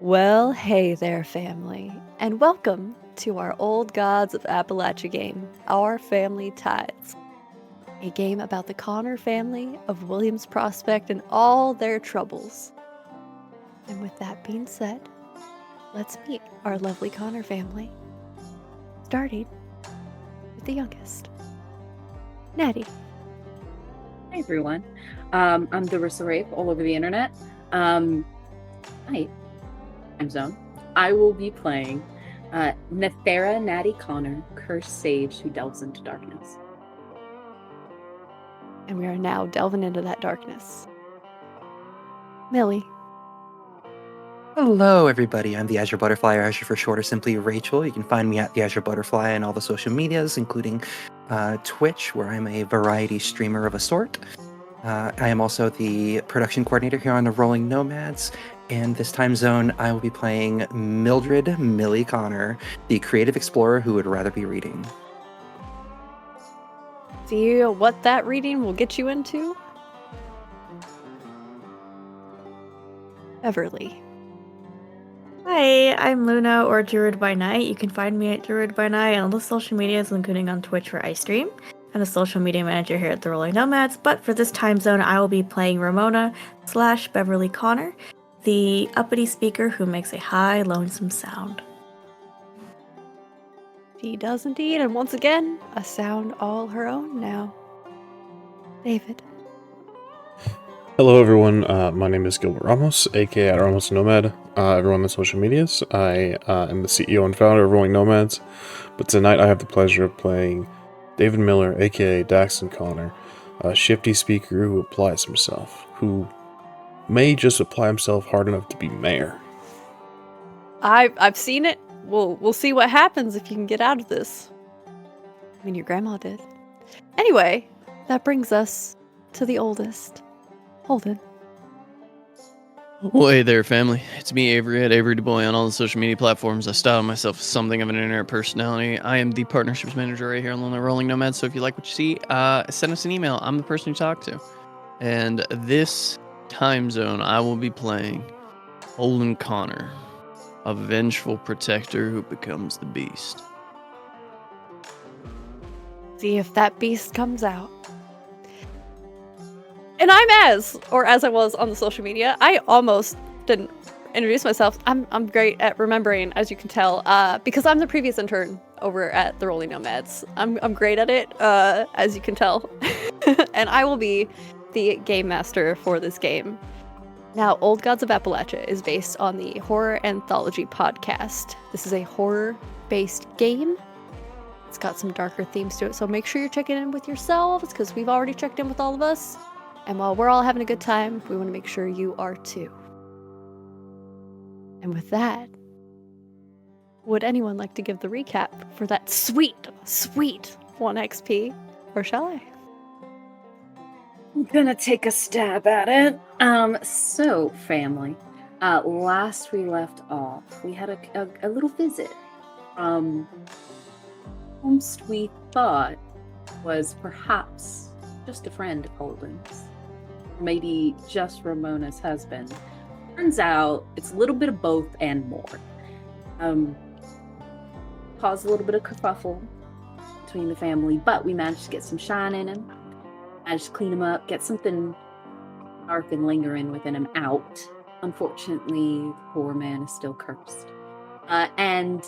Well, hey there, family, and welcome to our Old Gods of Appalachia game, our Family Tithes, a game about the Connor family of Williams Prospect and all their troubles. And with that being said, let's meet our lovely Connor family, starting with the youngest, Natty. Hi everyone. I'm Darissa Rape all over the internet. Hi, time zone. I will be playing Nethera Natty Connor, cursed sage who delves into darkness. And we are now delving into that darkness. Millie. Hello, everybody. I'm the Azure Butterfly, or Azure for short, or simply Rachel. You can find me at the Azure Butterfly on all the social medias, including Twitch, where I'm a variety streamer of a sort. I am also the production coordinator here on the Rolling Nomads, and this time zone, I will be playing Mildred Millie Connor, the creative explorer who would rather be reading. See what that reading will get you into? Beverly. Hi, I'm Luna, or Druid by Night. You can find me at Druid by Night on all the social medias, including on Twitch where I stream. I'm a social media manager here at the Rolling Nomads, but for this time zone, I will be playing Ramona / Beverly Connor, the uppity speaker who makes a high, lonesome sound. She does indeed, and once again, a sound all her own now. David. Hello everyone, my name is Gilbert Ramos, aka at Ramos Nomad, everyone on social medias. I am the CEO and founder of Rolling Nomads, but tonight I have the pleasure of playing David Miller, aka Daxton Connor, a shifty speaker who applies himself, who may just apply himself hard enough to be mayor. I've seen it. We'll see what happens if you can get out of this. I mean, your grandma did. Anyway, that brings us to the oldest, Holden. Well, hey there, family. It's me, Avery, at Avery DuBois on all the social media platforms. I style myself as something of an internet personality. I am the partnerships manager right here on the Rolling Nomads, so if you like what you see, send us an email. I'm the person you talk to. And this time zone, I will be playing Holden Connor, a vengeful protector who becomes the beast. See if that beast comes out. And I'm as I was on the social media. I almost didn't introduce myself. I'm great at remembering, as you can tell, because I'm the previous intern over at the Rolling Nomads. I'm great at it, as you can tell. And I will be the game master for this game. Now, Old Gods of Appalachia is based on the Horror Anthology podcast. This is a horror-based game. It's got some darker themes to it, so make sure you're checking in with yourselves, because we've already checked in with all of us. And while we're all having a good time, we want to make sure you are too. And with that, would anyone like to give the recap for that sweet 1 XP? Or shall I? I'm gonna take a stab at it. So family, last we left off, we had a little visit from whomst we thought was perhaps just a friend of Holden's. Maybe just Ramona's husband. Turns out it's a little bit of both and more. Caused a little bit of kerfuffle between the family, but we managed to get some shine in him. Managed to clean him up, get something dark and lingering within him out. Unfortunately, the poor man is still cursed. And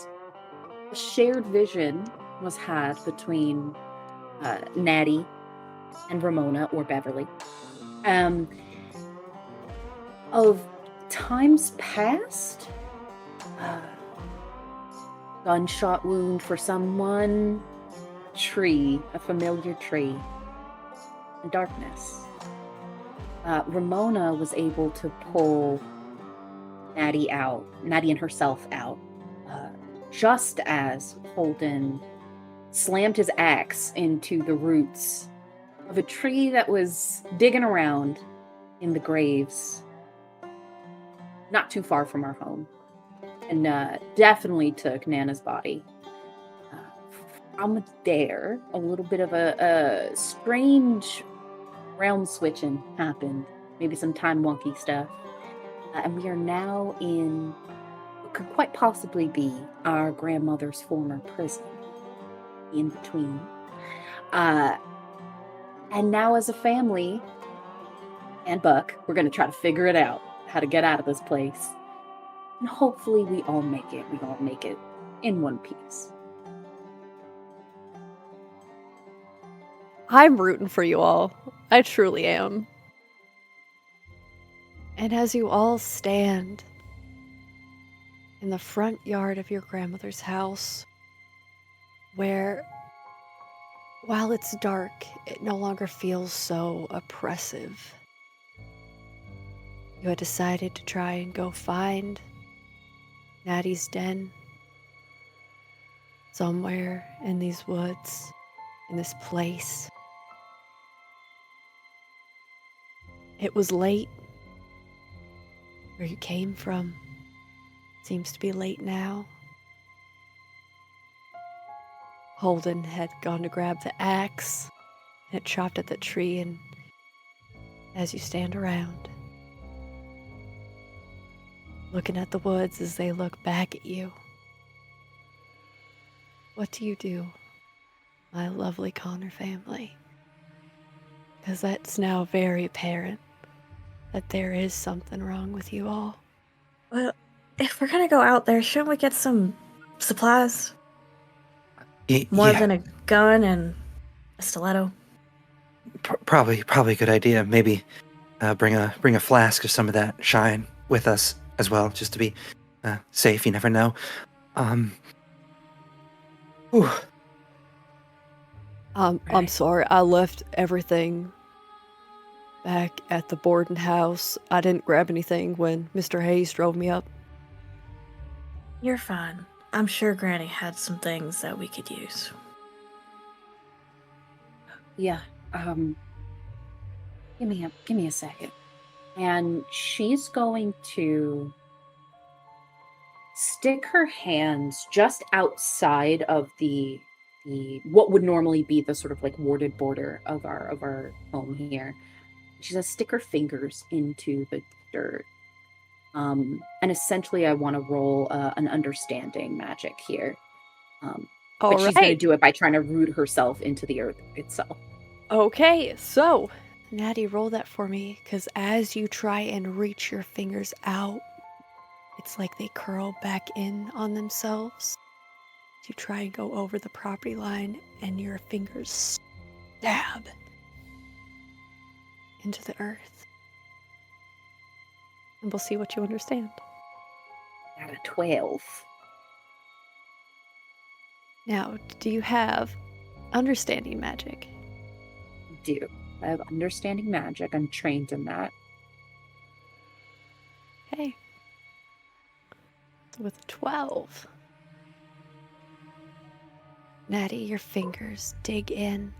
a shared vision was had between Natty and Ramona, or Beverly, of times past. Gunshot wound for someone, a familiar tree, and darkness. Ramona was able to pull Natty and herself out, just as Holden slammed his axe into the roots of a tree that was digging around in the graves not too far from our home, and definitely took Nana's body. From there, a little bit of a strange realm switching happened, maybe some time wonky stuff. And we are now in what could quite possibly be our grandmother's former prison. In between. And now as a family, and Buck, we're going to try to figure it out, how to get out of this place. And hopefully we all make it. We all make it in one piece. I'm rooting for you all. I truly am. And as you all stand in the front yard of your grandmother's house, where, while it's dark, it no longer feels so oppressive. You had decided to try and go find Natty's den somewhere in these woods, in this place. It was late. Where you came from seems to be late now. Holden had gone to grab the axe and it chopped at the tree, and as you stand around, looking at the woods as they look back at you, what do you do, my lovely Connor family? Because that's now very apparent that there is something wrong with you all. Well, if we're gonna go out there, shouldn't we get some supplies? More Yeah, than a gun and a stiletto. probably a good idea. Maybe bring a flask of some of that shine with us as well, just to be safe. You never know. Whew. I'm sorry, I left everything back at the boarding house. I didn't grab anything when Mr. Hayes drove me up. You're fine. I'm sure Granny had some things that we could use. Yeah. Give me a second. And she's going to stick her hands just outside of the what would normally be the sort of like warded border of our home here. She's gonna stick her fingers into the dirt. And essentially I want to roll an understanding magic here. But she's going to do it by trying to root herself into the earth itself. Okay, so Natty, roll that for me, because as you try and reach your fingers out, it's like they curl back in on themselves. You try and go over the property line, and your fingers stab into the earth. And we'll see what you understand. At a 12. Now, do you have understanding magic? Do. I have understanding magic. I'm trained in that. Okay. So with 12, Natty, your fingers dig in,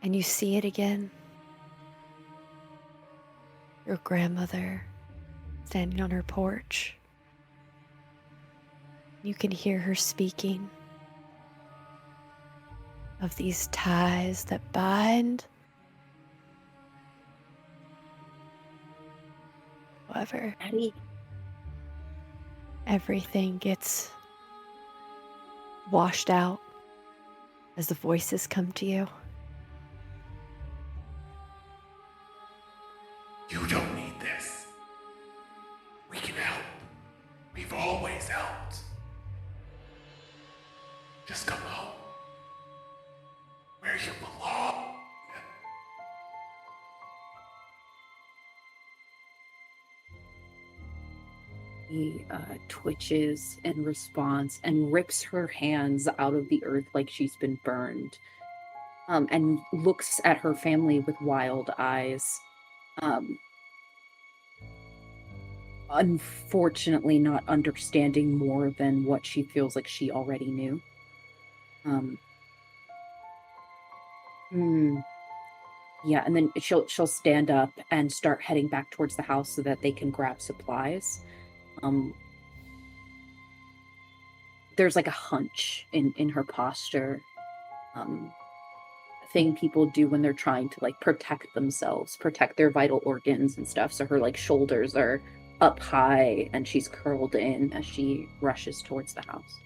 and you see it again. Your grandmother standing on her porch. You can hear her speaking of these ties that bind. However, Natty. everything gets washed out as the voices come to you. You don't need this. We can help. We've always helped. Just come home. Where you belong. He twitches in response and rips her hands out of the earth like she's been burned. And looks at her family with wild eyes. Unfortunately not understanding more than what she feels like she already knew. Yeah, and then she'll stand up and start heading back towards the house so that they can grab supplies. There's like a hunch in her posture. thing people do when they're trying to like protect themselves, protect their vital organs and stuff. So her like shoulders are up high and she's curled in as she rushes towards the house.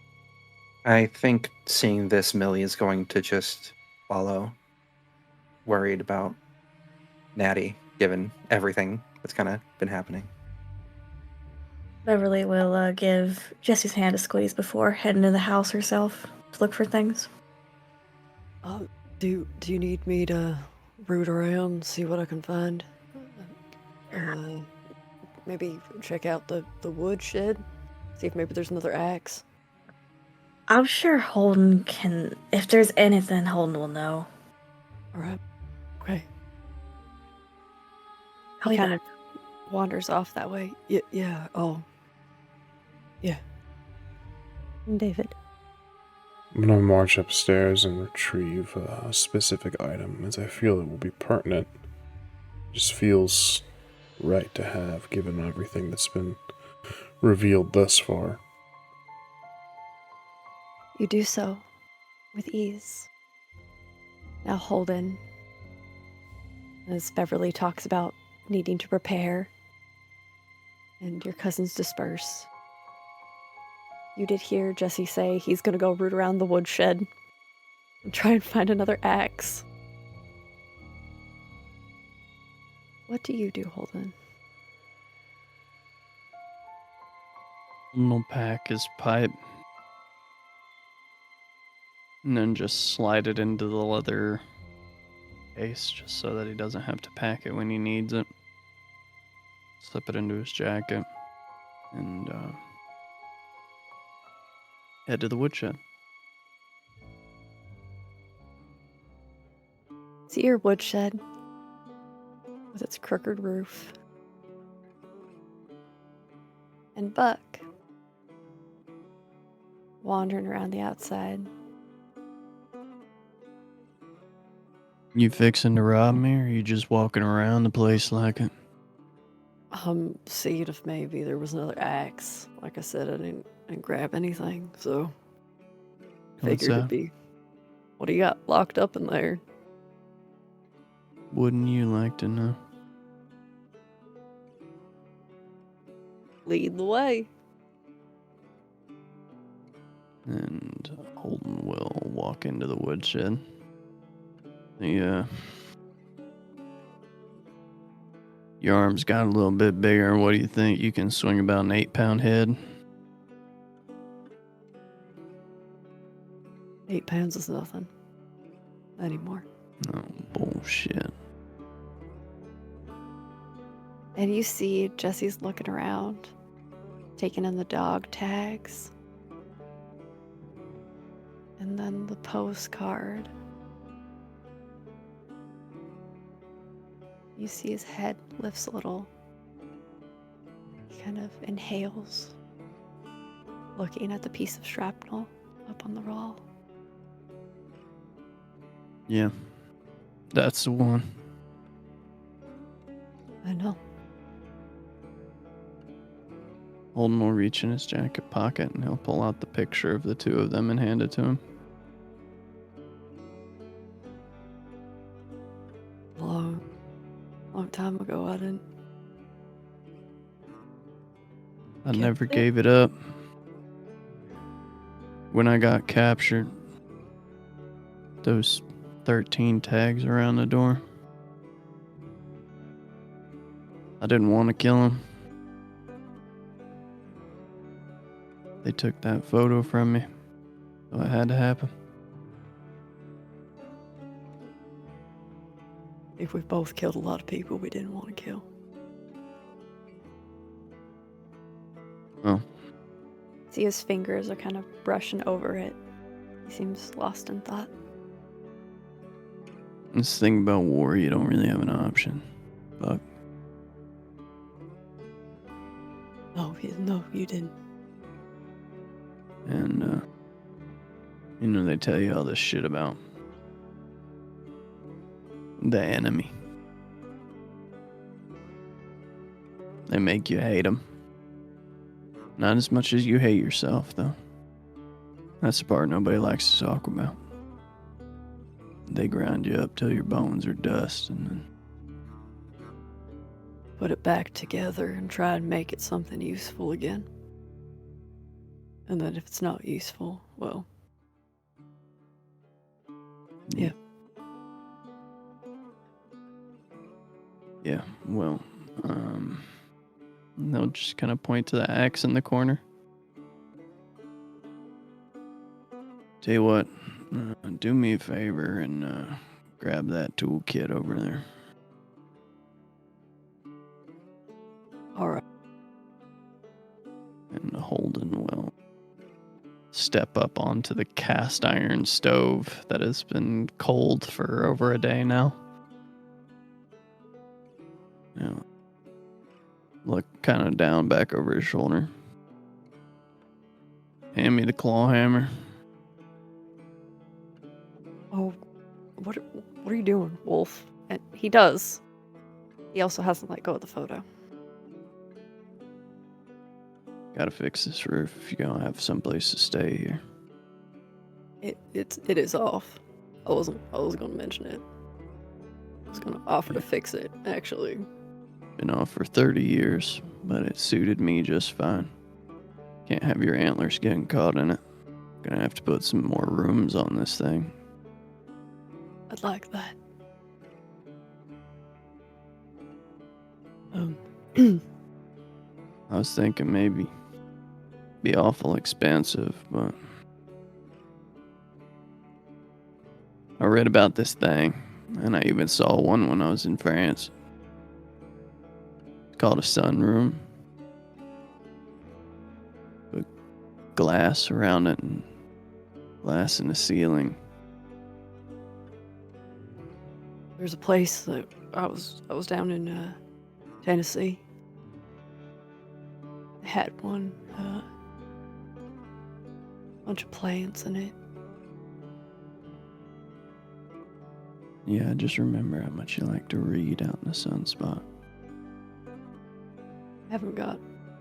I think seeing this, Millie is going to just follow, worried about Natty, given everything that's kind of been happening. Beverly will give Jesse's hand a squeeze before heading to the house herself to look for things. Do you need me to root around, see what I can find? Maybe check out the woodshed, see if maybe there's another axe. I'm sure Holden can. If there's anything, Holden will know. All right. Okay. I'll He be kind back. of wanders off that way. Yeah. Oh. Yeah. David. I'm gonna march upstairs and retrieve a specific item as I feel it will be pertinent. Just feels right to have, given everything that's been revealed thus far. You do so with ease. Now Holden, as Beverly talks about needing to prepare, and your cousins disperse. You did hear Jesse say he's going to go root around the woodshed and try and find another axe. What do you do, Holden? He'll pack his pipe and then just slide it into the leather case just so that he doesn't have to pack it when he needs it. Slip it into his jacket and head to the woodshed. See your woodshed with its crooked roof. And Buck wandering around the outside. You fixing to rob me, or are you just walking around the place like it? Seeing if maybe there was another axe. Like I said, I didn't grab anything, so What's figured it'd that? be. What do you got locked up in there? Wouldn't you like to know? Lead the way. And Holden will walk into the woodshed. Yeah. Your arms got a little bit bigger. What do you think? You can swing about an 8-pound head? 8 pounds is nothing anymore. No, bullshit. And you see Jesse's looking around, taking in the dog tags. And then the postcard. You see his head lifts a little. He kind of inhales, looking at the piece of shrapnel up on the wall. Yeah, that's the one. I know. Holden will reach in his jacket pocket and he'll pull out the picture of the two of them and hand it to him. Long time ago, I didn't. I Kept never it? gave it up. When I got captured, those 13 tags around the door, I didn't want to kill him. They took that photo from me, so it had to happen. If we both killed a lot of people we didn't want to kill. Oh, See his fingers are kind of brushing over it. He seems lost in thought. this thing about war, you don't really have an option. Buck. No, you didn't. And, they tell you all this shit about the enemy. They make you hate them. Not as much as you hate yourself, though. That's the part nobody likes to talk about. they grind you up till your bones are dust, and then Put it back together and try and make it something useful again. And then if it's not useful, well, yeah. Yeah, well, they'll just kind of point to the axe in the corner. Tell you what, do me a favor and grab that toolkit over there. All right. And Holden will step up onto the cast iron stove that has been cold for over a day now. Look kind of down back over his shoulder. Hand me the claw hammer. Oh, what are you doing, Wolf? And he does. He also hasn't let go of the photo. Gotta fix this roof if you're gonna have someplace to stay here. It is off. I was gonna mention it. I was gonna offer to fix it, actually. Been off for 30 years, but it suited me just fine. Can't have your antlers getting caught in it. Gonna have to put some more rooms on this thing. I'd like that. I was thinking maybe be awful expensive, but I read about this thing, and I even saw one when I was in France. It's called a sunroom. Put glass around it and glass in the ceiling. There's a place that I was down in Tennessee. They had one, bunch of plants in it. Yeah, I just remember how much you like to read out in the sunspot. Haven't got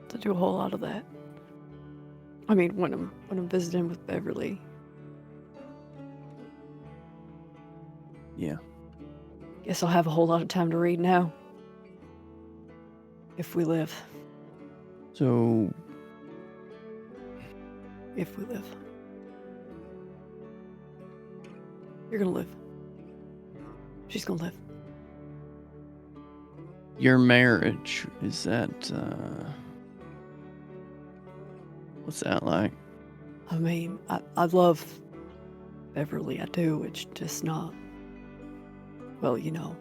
to do a whole lot of that. I mean, when I'm visiting with Beverly. Yeah. Guess I'll have a whole lot of time to read now. If we live. So, If we live. You're gonna live. She's gonna live. your marriage, is that, what's that like? I mean, I love Beverly, I do. It's just not, well, you know,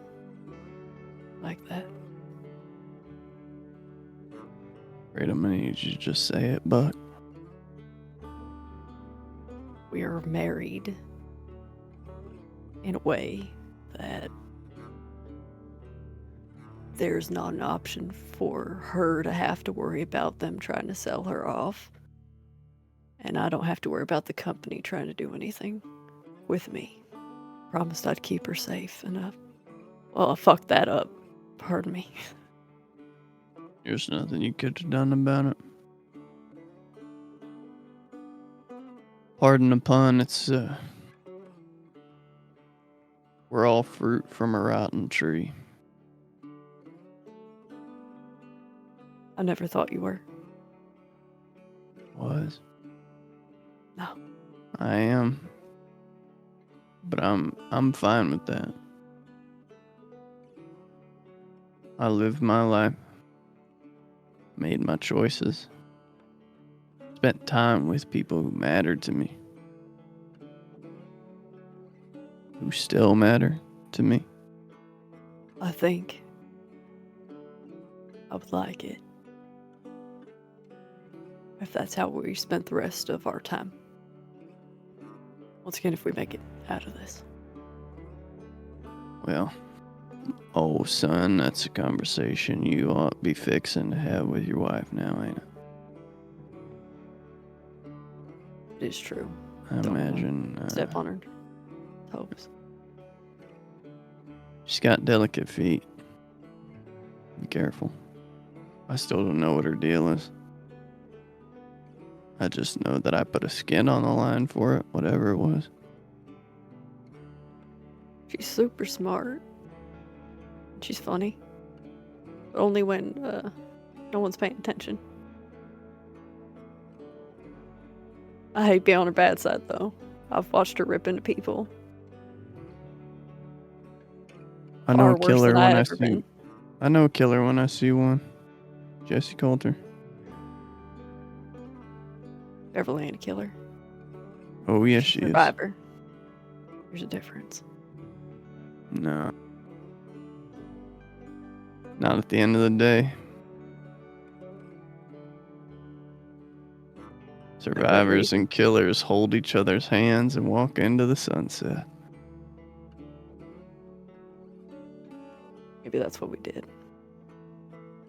like that. Afraid I'm gonna need you to just say it, Buck. We are married in a way that there's not an option for her to have to worry about them trying to sell her off. And I don't have to worry about the company trying to do anything with me. Promised I'd keep her safe, and I fucked that up. Pardon me. There's nothing you could have done about it. Pardon the pun, it's, we're all fruit from a rotten tree. I never thought you were. Was? No. I am. But I'm fine with that. I lived my life. Made my choices. Spent time with people who mattered to me. Who still matter to me. I think I would like it if that's how we spent the rest of our time. Once again, if we make it out of this. Well, oh son, that's a conversation you ought to be fixing to have with your wife now, ain't it? It is true. I Don't imagine. Step on her toes. She's got delicate feet. Be careful. I still don't know what her deal is. I just know that I put a skin on the line for it, whatever it was. She's super smart. She's funny. But only when no one's paying attention. I hate being on her bad side, though. I've watched her rip into people. I know Far a worse killer than when I I ever see. been. I know a killer when I see one. Jesse Coulter. Beverly ain't a killer. Oh yes, She's she a is. survivor. There's a difference. No. Not at the end of the day. Survivors and killers hold each other's hands and walk into the sunset. Maybe that's what we did.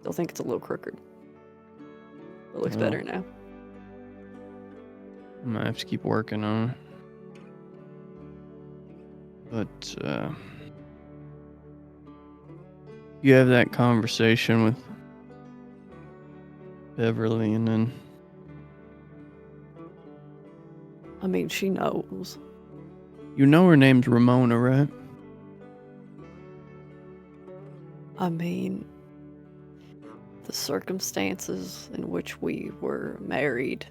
Still think it's a little crooked. It looks Well, better now. I might have to keep working on it. But, you have that conversation with Beverly and then... I mean, she knows. You know her name's Ramona, right? I mean, the circumstances in which we were married,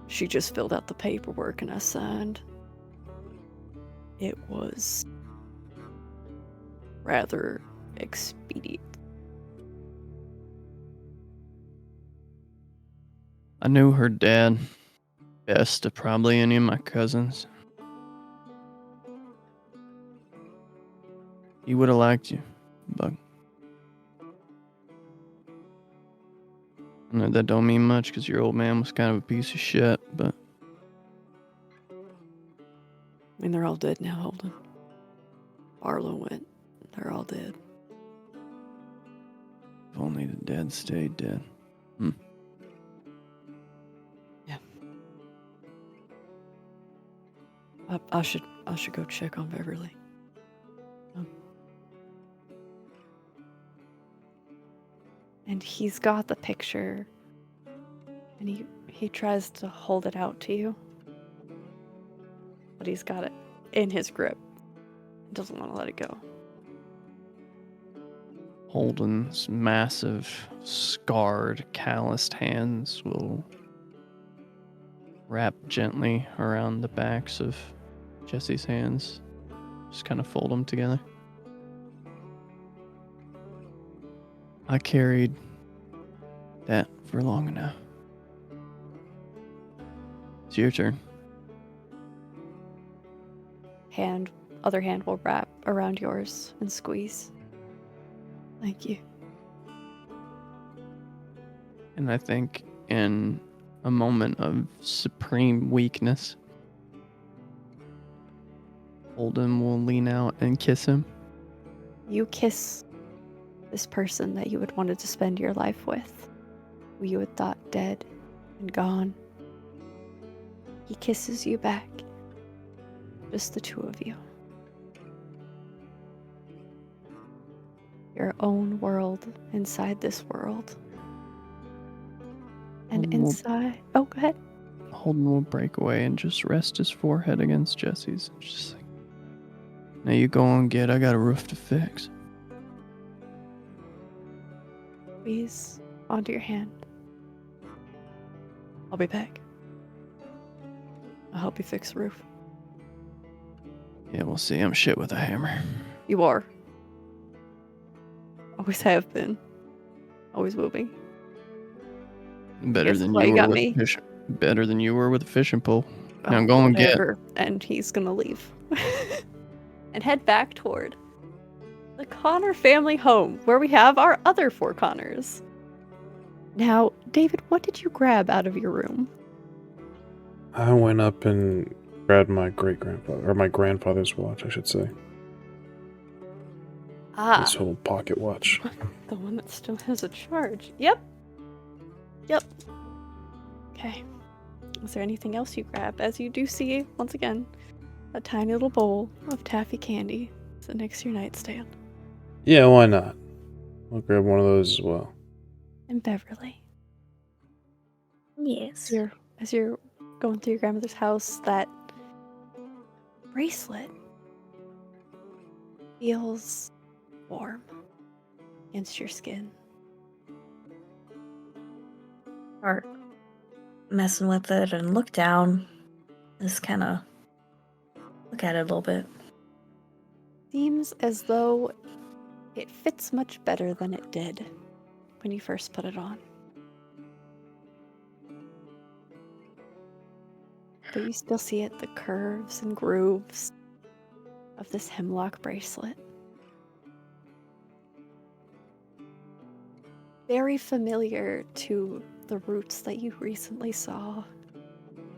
she just filled out the paperwork and I signed. It was rather expedient. I knew her dad best of probably any of my cousins. He would have liked you, Buck. I know that don't mean much because your old man was kind of a piece of shit, but I mean, they're all dead now, Holden. Barlow went. They're all dead. if only the dead stayed dead. Yeah. I should go check on Beverly. And he's got the picture, and he tries to hold it out to you, but he's got it in his grip. He doesn't want to let it go. Holden's massive, scarred, calloused hands will wrap gently around the backs of Jesse's hands. Just kind of fold them together. I carried that for long enough. It's your turn. Other hand will wrap around yours and squeeze. Thank you. And I think in a moment of supreme weakness, Holden will lean out and kiss him. You kiss this person that you had wanted to spend your life with, who you had thought dead and gone. He kisses you back. Just the two of you. Your own world inside this world. And Holden will- inside... Oh, go ahead. Holden will break away and just rest his forehead against Jesse's. Just like, now you go on, get. I got a roof to fix. Squeeze onto your hand. I'll be back. I'll help you fix the roof. Yeah, we'll see. I'm shit with a hammer. You are. Always have been. Always will be. Better Guess than why you you were got with me? better than you were with a fishing pole. Now Oh, go and get. whatever. And he's gonna leave. And head back toward the Connor family home, where we have our other 4 Connors. Now, David, what did you grab out of your room? I went up and grabbed my great-grandfather, or my grandfather's watch, I should say. Ah, His whole pocket watch. The one that still has a charge. Yep. Okay. Is there anything else you grab? As you do see, once again, a tiny little bowl of taffy candy sitting next to your nightstand. Yeah, why not? I'll grab one of those as well. and Beverly. Yes. As you're going through your grandmother's house, that bracelet. feels warm against your skin. Start messing with it and look down. Just kind of look at it a little bit. Seems as though it fits much better than it did when you first put it on. But you still see it, the curves and grooves of this hemlock bracelet. Very familiar to the roots that you recently saw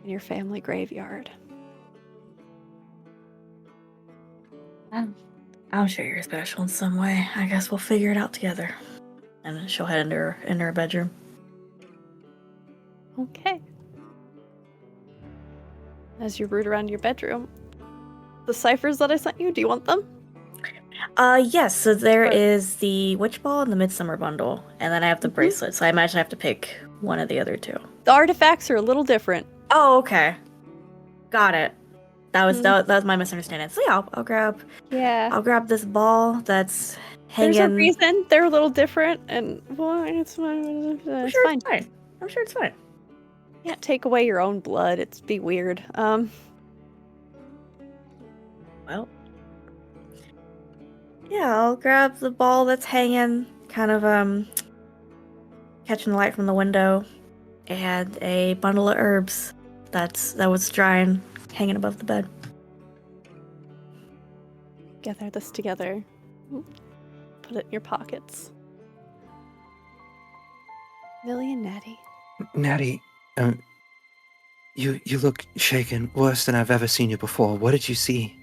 in your family graveyard. I'm sure you're special in some way. I guess we'll figure it out together. And then she'll head into her bedroom. Okay. As you root around your bedroom, the ciphers that I sent you, do you want them? Yes, so there Or- is the Witch Ball and the Midsummer Bundle, and then I have the bracelet, so I imagine I have to pick one of the other two. The artifacts are a little different. Oh, okay. Got it. That was my misunderstanding. So yeah, I'll grab this ball that's hanging. There's a reason they're a little different, and well, it's fine. I'm sure it's fine. I'm sure it's fine. Can't take away your own blood. It'd be weird. Well, yeah, I'll grab the ball that's hanging, kind of catching the light from the window, and a bundle of herbs that was drying, hanging above the bed. Gather this together. Put it in your pockets. Millie and Natty. Natty, you look shaken, worse than I've ever seen you before. What did you see?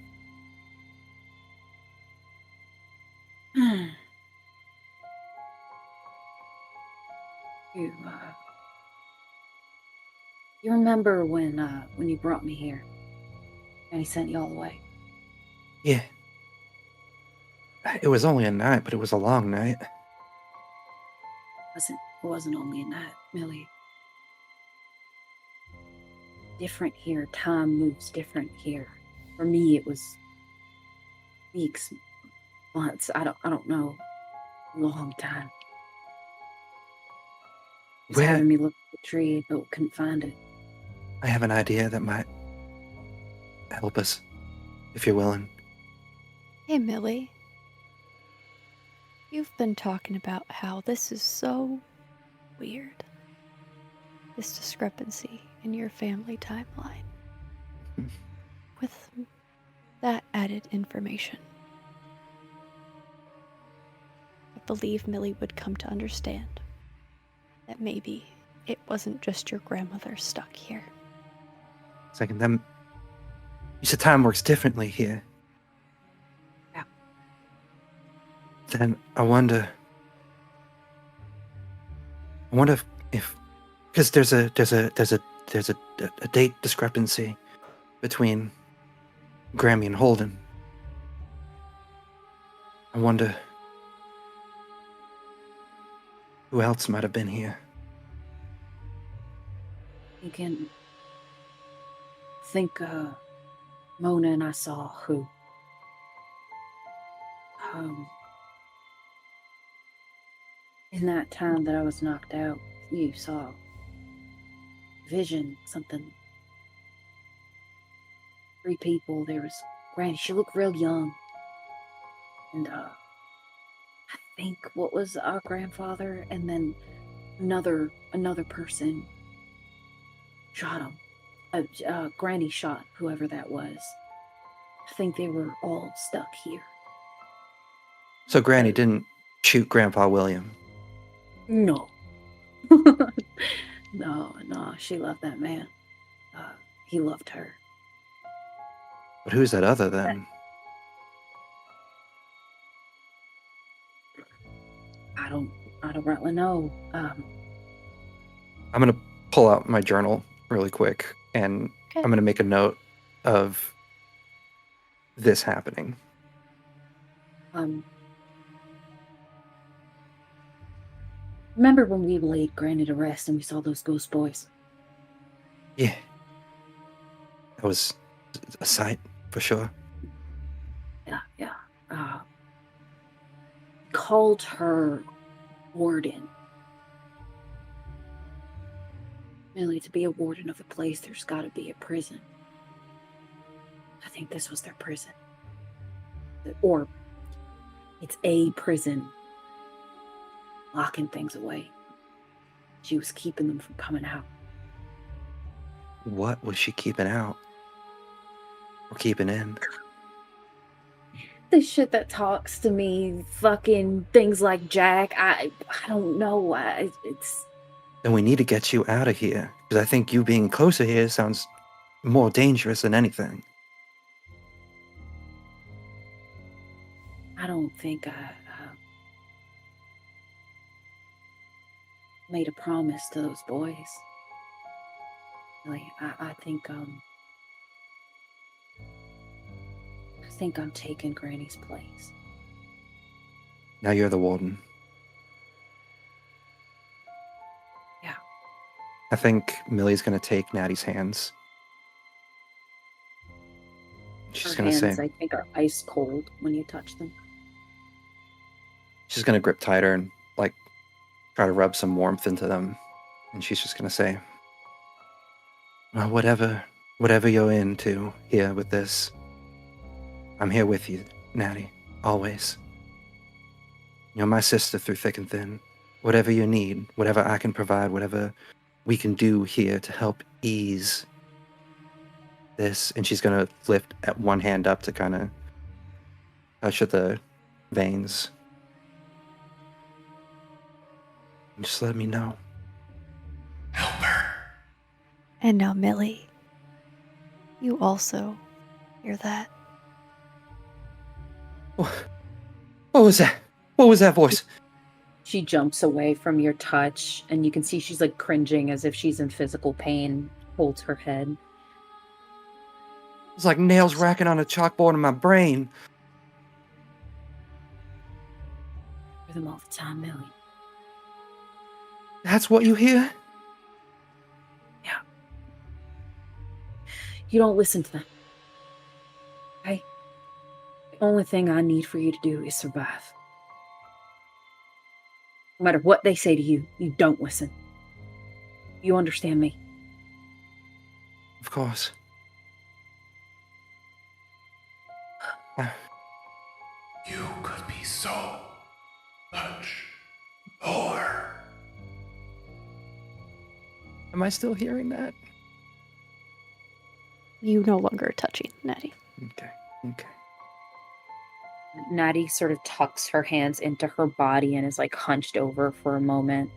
You remember when you brought me here and he sent you all away? Yeah. It was only a night, but it was a long night. It wasn't only a night, Millie. Different here. Time moves different here. For me, it was weeks, months. I don't know. A long time. He's Where? having me look at the tree, but couldn't find it. I have an idea that might help us, if you're willing. Hey, Millie. You've been talking about how this is so weird. This discrepancy in your family timeline. With that added information, I believe Millie would come to understand that maybe it wasn't just your grandmother stuck here. Second, them. You said time works differently here. Yeah. Then I wonder if because there's a date discrepancy between Grammy and Holden. I wonder who else might have been here. You can think Mona and I saw who. In that time that I was knocked out, you saw vision, something. 3 people. There was Granny. She looked real young. And I think what was our grandfather, and then another person shot him. Granny shot whoever that was. I think they were all stuck here. So Granny didn't shoot Grandpa William. No. No, she loved that man. He loved her. But who's that other then? I don't really know. I'm gonna pull out my journal really quick, and Okay. I'm gonna make a note of this happening. Remember when we laid Granny to rest and we saw those ghost boys? Yeah. That was a sight, for sure. Yeah. called her warden. Millie, to be a warden of a place, there's got to be a prison. I think this was their prison. Or it's a prison. Locking things away. She was keeping them from coming out. What was she keeping out? Or keeping in? The shit that talks to me, fucking things like Jack, I don't know. It's... Then we need to get you out of here. Because I think you being closer here sounds more dangerous than anything. I don't think I made a promise to those boys. Like, I think I'm taking Granny's place. Now you're the warden. Yeah. I think Millie's gonna take Natty's hands. She's Her gonna hands, say, I think, are ice cold when you touch them. she's gonna grip tighter and like try to rub some warmth into them. And she's just gonna say, well, whatever you're into here with this, I'm here with you, Natty, always. You're my sister through thick and thin. Whatever you need, whatever I can provide, whatever we can do here to help ease this. And she's gonna lift at one hand up to kind of touch at the veins. And just let me know. Help her. And now, Millie, you also hear that? What was that? What was that voice? She jumps away from your touch, and you can see she's like cringing as if she's in physical pain, holds her head. It's like nails racking on a chalkboard in my brain. For them all the time, Millie. That's what you hear? Yeah. You don't listen to them. Okay? The only thing I need for you to do is survive. No matter what they say to you, you don't listen. You understand me? Of course. You could be so much more. Am I still hearing that? You no longer are touching, Natty. Okay. Natty sort of tucks her hands into her body and is like hunched over for a moment.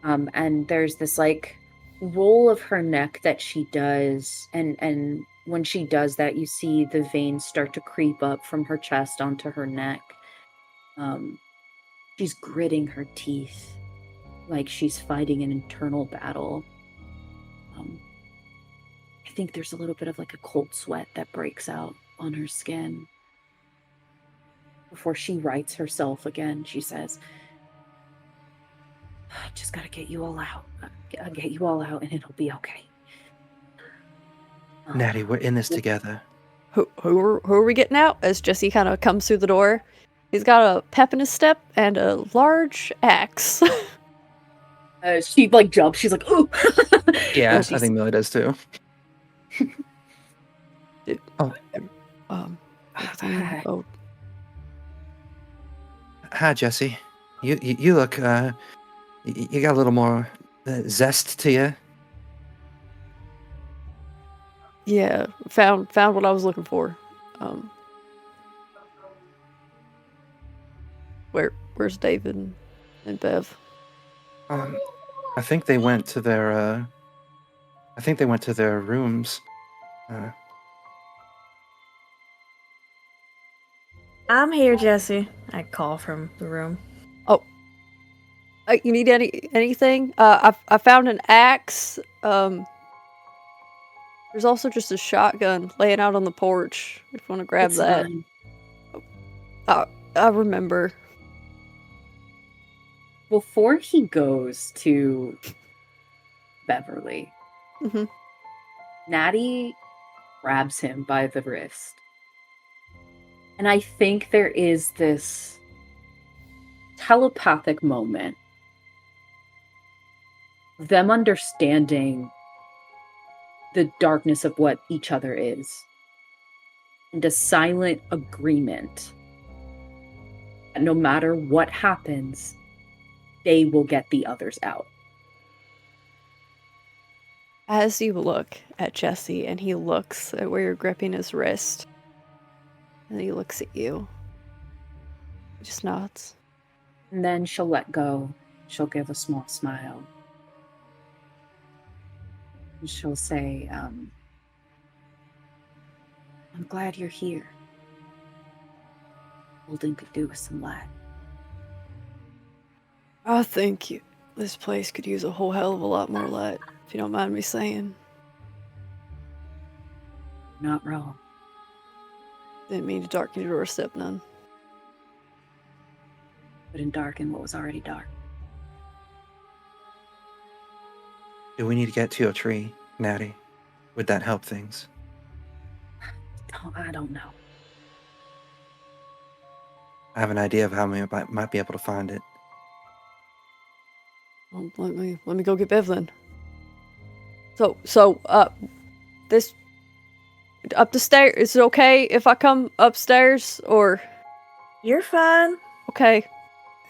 And there's this like roll of her neck that she does. And when she does that, you see the veins start to creep up from her chest onto her neck. She's gritting her teeth like she's fighting an internal battle. I think there's a little bit of like a cold sweat that breaks out on her skin. Before she rights herself again, she says, I just gotta get you all out. I'll get you all out and it'll be okay. Natty, we're in this together. Who are we getting out? As Jesse kind of comes through the door, he's got a pep in his step and a large axe. She like jumps. She's like, ooh. Yeah, She's- I think Millie does too. Hi. Oh, Hi, Jesse. You look, you got a little more zest to you. yeah, found what I was looking for. Where's David and Bev? I think they went to their, rooms. I'm here, Jesse. I call from the room. You need anything? I found an axe. There's also just a shotgun laying out on the porch. If you want to grab It's that. fine. I remember. Before he goes to Beverly, Mhm. Natty grabs him by the wrist. And I think there is this telepathic moment. Them understanding the darkness of what each other is. And a silent agreement that no matter what happens, they will get the others out. As you look at Jesse and he looks at where you're gripping his wrist, and he looks at you, he just nods. And then she'll let go. She'll give a small smile. And she'll say, I'm glad you're here. Holden could do with some light. I think this place could use a whole hell of a lot more light, if you don't mind me saying. Not wrong. Didn't mean to darken your doorstep none. Couldn't darken what was already dark. Do we need to get to a tree, Natty? Would that help things? Oh, I don't know. I have an idea of how we might be able to find it. Well, let me go get Bev then. This up the stairs. Is it okay if I come upstairs or? You're fine. Okay.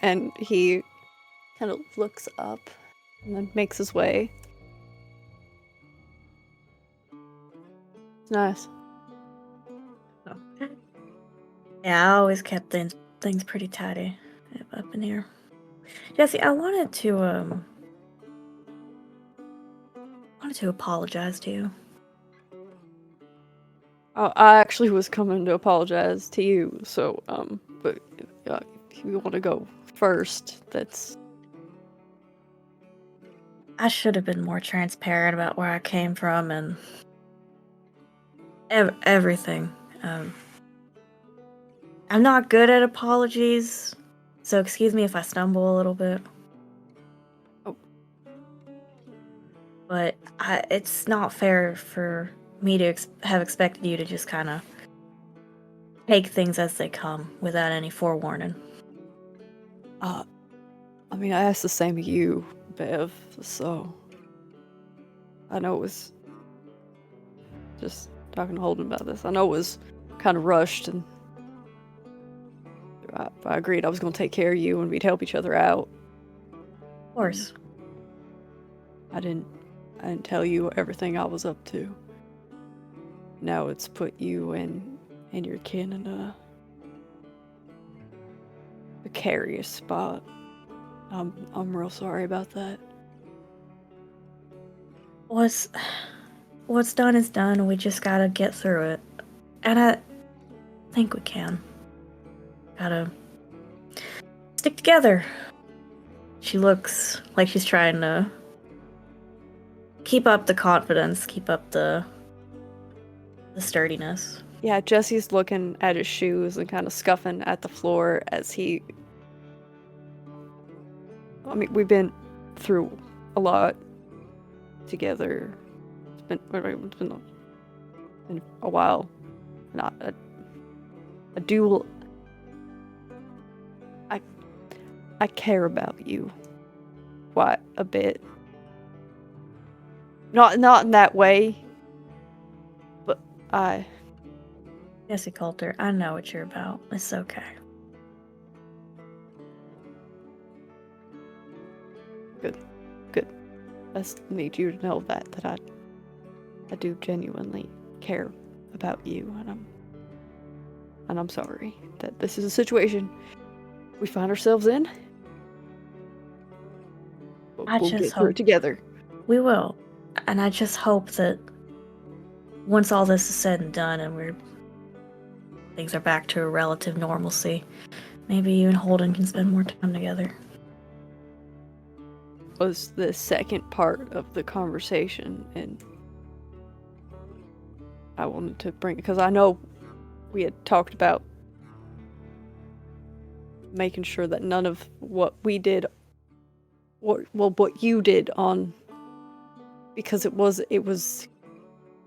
And he kind of looks up and then makes his way. It's nice. Yeah, I always kept things pretty tidy up in here. Jesse, I wanted to apologize to you. I actually was coming to apologize to you, so, but if you want to go first, that's... I should have been more transparent about where I came from and everything. I'm not good at apologies, so excuse me if I stumble a little bit. Oh. But it's not fair for me to have expected you to just kind of take things as they come without any forewarning. I mean, I asked the same of you, Bev, so I know it was just talking to Holden about this. I know it was kind of rushed, and I agreed I was going to take care of you and we'd help each other out. Of course. I didn't tell you everything I was up to. Now it's put you and your kin in a precarious spot. I'm real sorry about that. What's done is done, and we just gotta get through it. And I think we can. Gotta stick together. She looks like she's trying to keep up the confidence, keep up the sturdiness. Yeah, Jesse's looking at his shoes and kind of scuffing at the floor as he... I mean, we've been through a lot together. It's been a while. Not a duel. I care about you quite a bit. Not in that way, but Jesse Coulter, I know what you're about. It's okay. Good. I just need you to know that I do genuinely care about you, and I'm sorry that this is a situation we find ourselves in. But we'll get through it together. We will. And I just hope that once all this is said and done and things are back to a relative normalcy, maybe you and Holden can spend more time together. Was the second part of the conversation, and I wanted to bring, because I know we had talked about making sure that none of what we did, what you did on, because it was,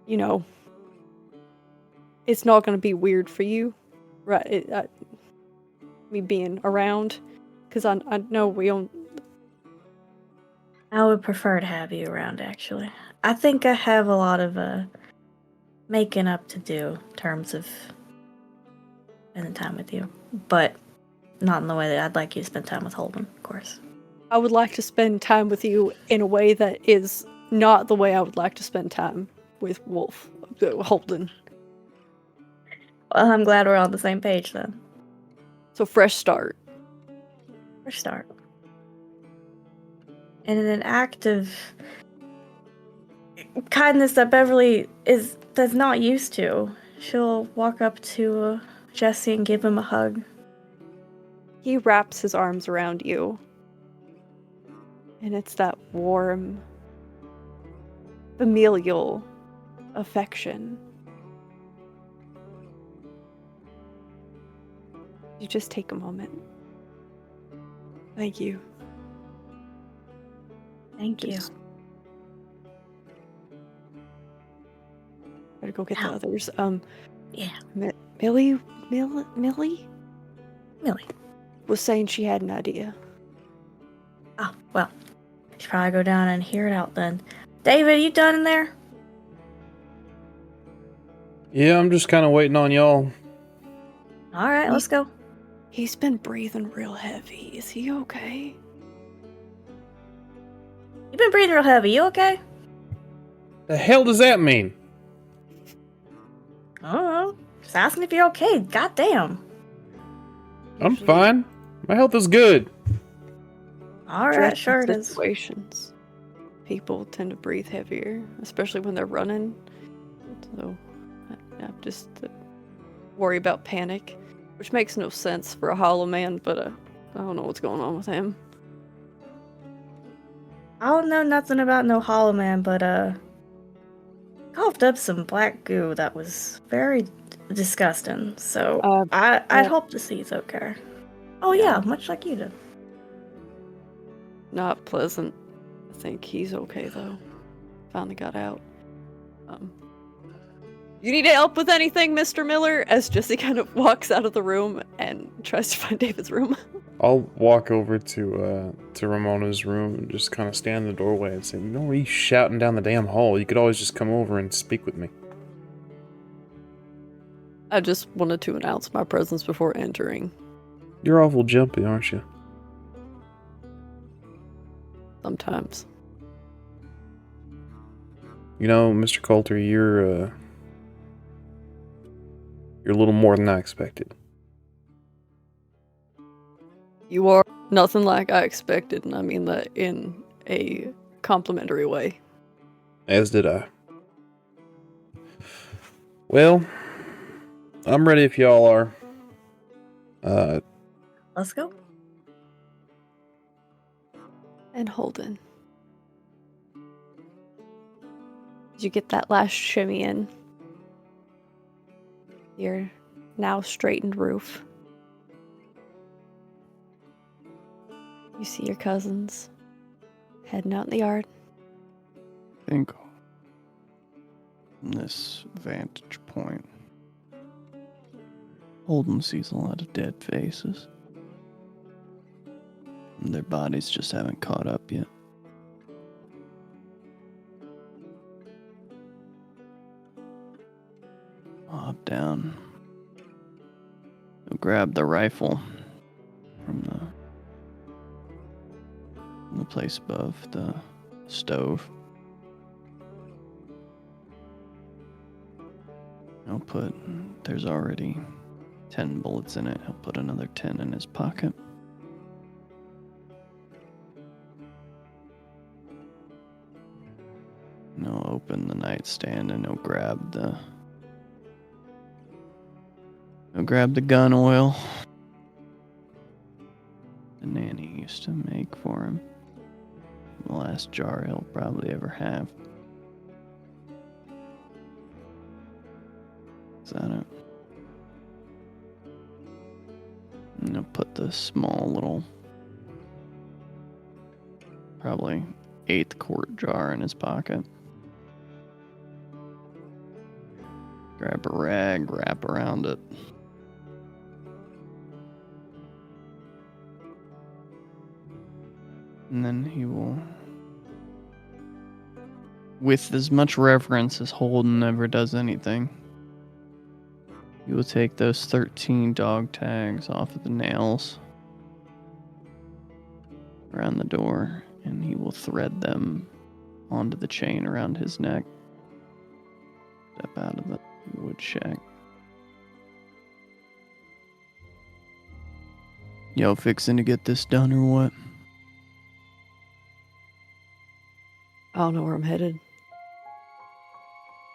you know, it's not going to be weird for you, right? Me being around, Because I know we don't. I would prefer to have you around, actually. I think I have a lot of making up to do in terms of spending time with you, but not in the way that I'd like you to spend time with Holden, of course. I would like to spend time with you in a way that is not the way I would like to spend time with Holden. Well, I'm glad we're on the same page then. So fresh start. Fresh start. And in an act of kindness that Beverly does not used to, she'll walk up to Jesse and give him a hug. He wraps his arms around you. And it's that warm, familial affection. You just take a moment. Thank you. Thank you. Better go get the Ow. others. Yeah. Millie Millie. was saying she had an idea. Oh, well. Should probably go down and hear it out then. David, you done in there? Yeah, I'm just kind of waiting on y'all. Alright, let's go. He's been breathing real heavy. Is he okay? You've been breathing real heavy. You okay? The hell does that mean? I don't know. Just asking if you're okay. Goddamn. I'm fine. My health is good. Alright, Stressful sure it is. situations, people tend to breathe heavier, especially when they're running. So I just worry about panic, which makes no sense for a hollow man, but I don't know what's going on with him. I don't know nothing about no Hollow Man, but coughed up some black goo that was very disgusting. So I'd hope to see he's okay. Oh yeah, much like you did. Not pleasant. I think he's okay though. Finally got out. You need help with anything, Mr. Miller? As Jesse kind of walks out of the room and tries to find David's room. I'll walk over to Ramona's room and just kind of stand in the doorway and say, "You know, where you shouting down the damn hall? You could always just come over and speak with me." I just wanted to announce my presence before entering. You're awful jumpy, aren't you? Sometimes. You know, Mr. Coulter, you're a little more than I expected. You are nothing like I expected, and I mean that in a complimentary way. As did I. Well, I'm ready if y'all are. Let's go. And Holden. Did you get that last shimmy in? Your now straightened roof. You see your cousins heading out in the yard. I think from this vantage point, Holden sees a lot of dead faces. And their bodies just haven't caught up yet. I'll hop down. He'll grab the rifle from the place above the stove. There's already 10 bullets in it. He'll put another 10 in his pocket. And he'll open the nightstand and he'll grab the gun oil the nanny used to make for him. The last jar he'll probably ever have. Is that it? And he'll put the small little, probably 1/8 quart jar in his pocket. Grab a rag, wrap around it. And then he will, with as much reverence as Holden ever does anything, he will take those 13 dog tags off of the nails around the door, and he will thread them onto the chain around his neck. Step out of the wood shack. Yo, fixing to get this done or what? I don't know where I'm headed.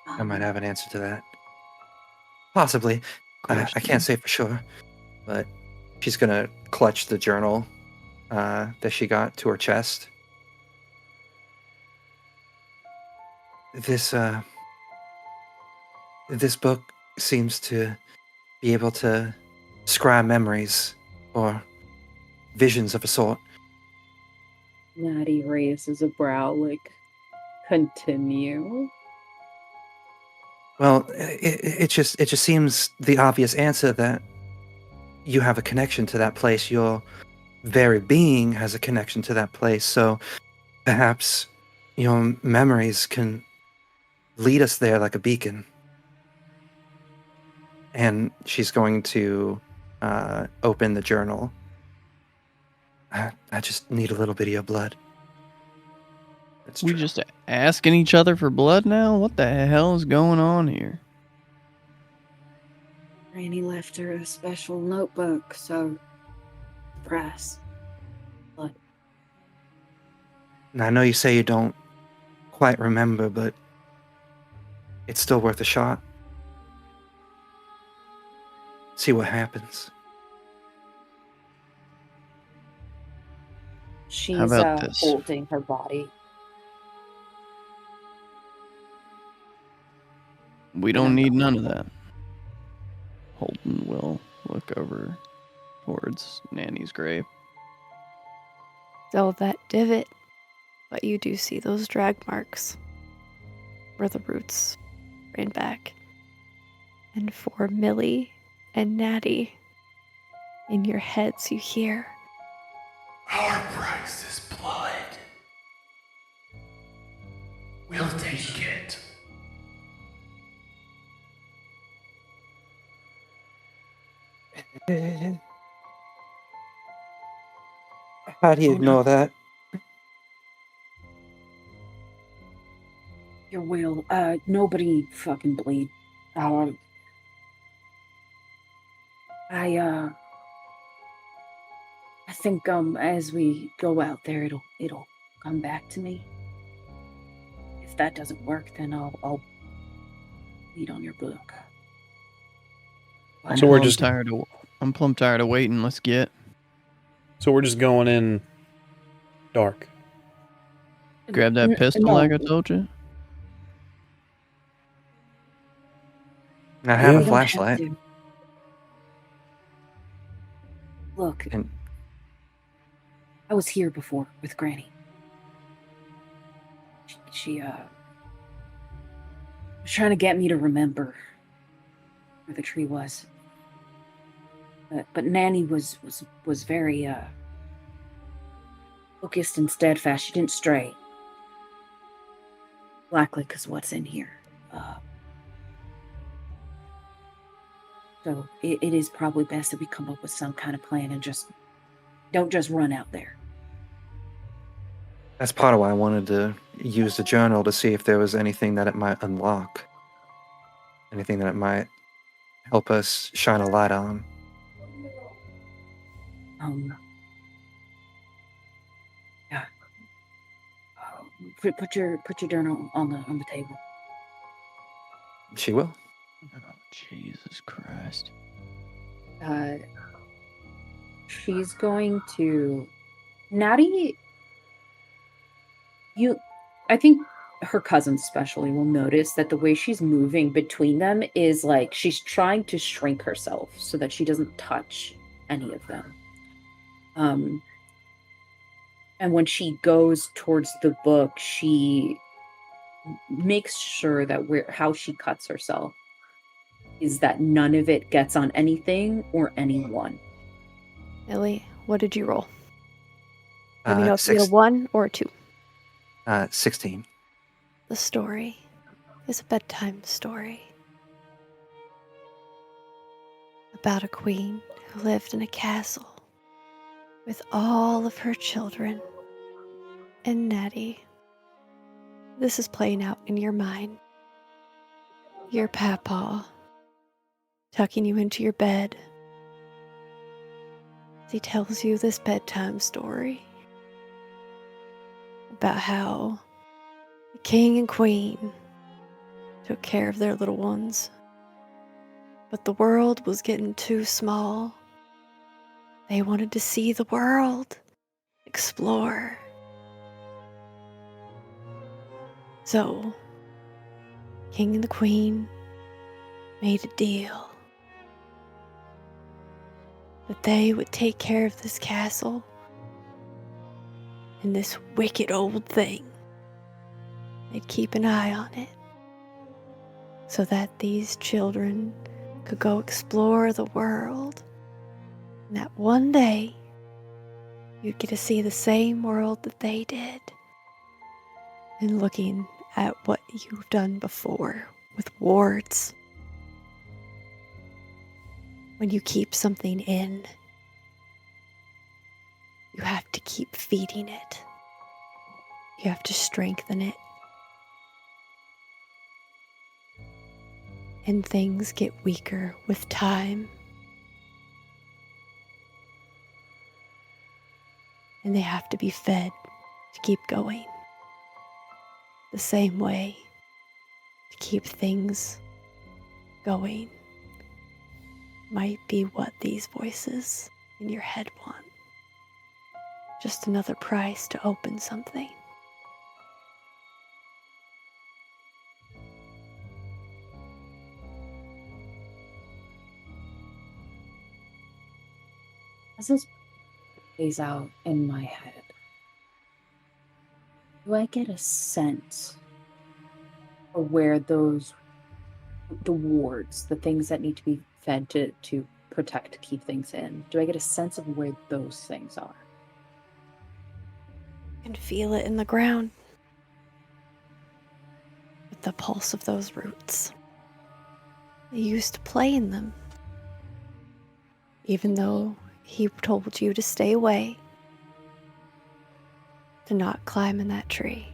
I might have an answer to that. Possibly. I can't say for sure, but she's gonna clutch the journal that she got to her chest. This book seems to be able to scribe memories or visions of a sort. Natty raises a brow, like, continue. Well, it just seems the obvious answer that you have a connection to that place. Your very being has a connection to that place. So perhaps your memories can lead us there like a beacon. And she's going to open the journal. I just need a little bit of your blood. That's We true. just asking each other for blood now? What the hell is going on here? Granny left her a special notebook, so brass. Blood. Now, I know you say you don't quite remember, but it's still worth a shot. See what happens. She's about this? holding her body. We don't need none of that. Holden will look over towards Nanny's grave. So that divot, but you do see those drag marks where the roots ran back. And for Millie and Natty, in your heads you hear, Our price is blood. We'll take it. How do you know that? Your will. Nobody fucking bleed. I think as we go out there, it'll come back to me. If that doesn't work, then I'll bleed on your book. So we're just I'm plumb tired of waiting. Let's get. So we're just going in dark. Grab that pistol no. like I told you. I have Yeah. a You don't have flashlight. to. Look, And I was here before with Granny. She was trying to get me to remember where the tree was. But Nanny was very focused and steadfast. She didn't stray. Likely because what's in here. So it is probably best that we come up with some kind of plan and don't just run out there. that's part of why I wanted to use the journal to see if there was anything that it might unlock. Anything that it might help us shine a light on. Yeah. Put your journal on the table. She will. Oh, Jesus Christ. She's going to Natty. I think her cousins especially will notice that the way she's moving between them is like she's trying to shrink herself so that she doesn't touch any of them. And when she goes towards the book, she makes sure that how she cuts herself is that none of it gets on anything or anyone. Millie, what did you roll? Let me know if you get a 1 or a 2. 16. The story is a bedtime story about a queen who lived in a castle with all of her children. And Natty, this is playing out in your mind. Your papa tucking you into your bed as he tells you this bedtime story about how the king and queen took care of their little ones, but the world was getting too small. They wanted to see the world, explore. So, king and the queen made a deal that they would take care of this castle and this wicked old thing. They'd keep an eye on it so that these children could go explore the world, and that one day you'd get to see the same world that they did, and looking at what you've done before with wards. When you keep something in, you have to keep feeding it. You have to strengthen it. And things get weaker with time. And they have to be fed to keep going. The same way to keep things going might be what these voices in your head want. Just another price to open something. As this plays out in my head, do I get a sense of where the wards, the things that need to be fed to protect, to keep things in, do I get a sense of where those things are? You can feel it in the ground with the pulse of those roots. You used to play in them, even though he told you to stay away, to not climb in that tree.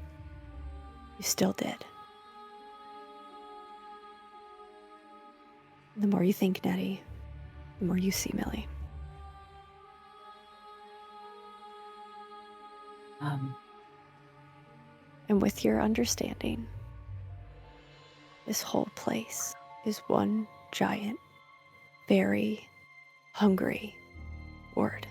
You still did. The more you think, Nettie, the more you see Millie. And with your understanding, this whole place is one giant, very hungry word.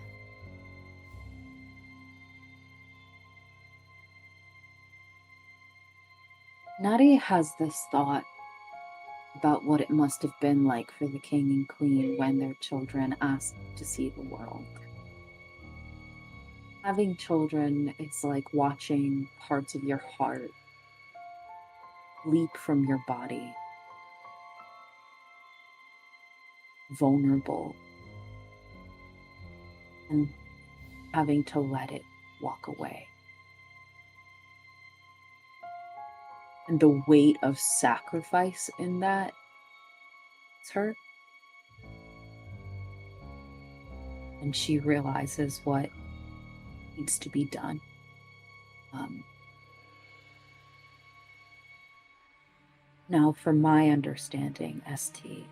Natty has this thought about what it must have been like for the king and queen when their children asked to see the world. Having children, it's like watching parts of your heart leap from your body, vulnerable, and having to let it walk away. And the weight of sacrifice in that is her. And she realizes what needs to be done. Now, for my understanding, ST,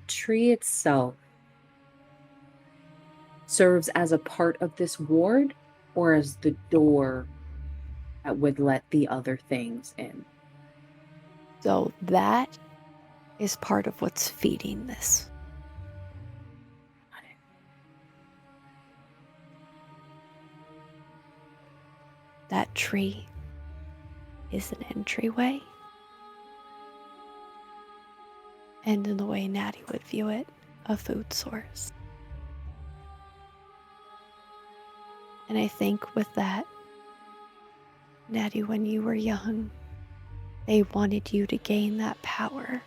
tree itself serves as a part of this ward or as the door that would let the other things in? So that is part of what's feeding this. That tree is an entryway. And in the way Natty would view it, a food source. And I think with that, Natty, when you were young, they wanted you to gain that power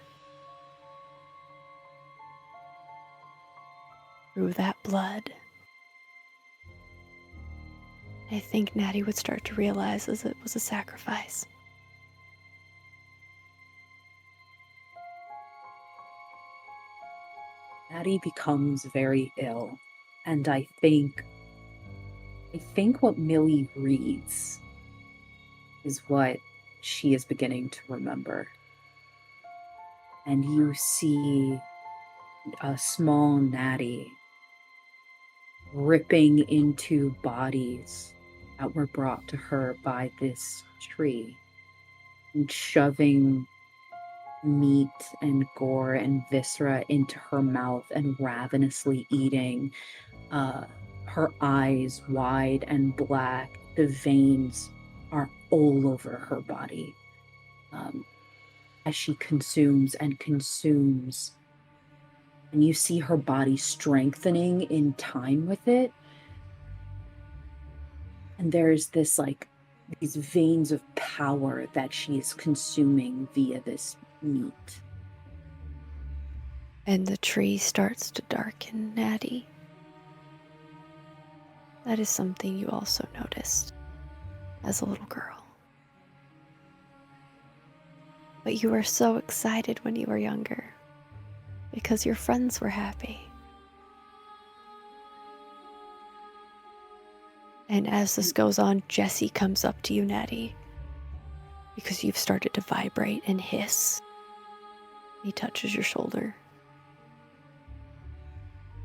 through that blood, I think Natty would start to realize as it was a sacrifice. Natty becomes very ill, and I think what Millie reads is what she is beginning to remember. And you see a small Natty ripping into bodies that were brought to her by this tree and shoving meat and gore and viscera into her mouth and ravenously eating, her eyes wide and black. The veins are all over her body as she consumes and consumes. And you see her body strengthening in time with it. And there's this these veins of power that she is consuming via this meat. And the tree starts to darken, Natty. That is something you also noticed as a little girl. But you were so excited when you were younger because your friends were happy. And as this goes on, Jesse comes up to you, Natty, because you've started to vibrate and hiss. He touches your shoulder.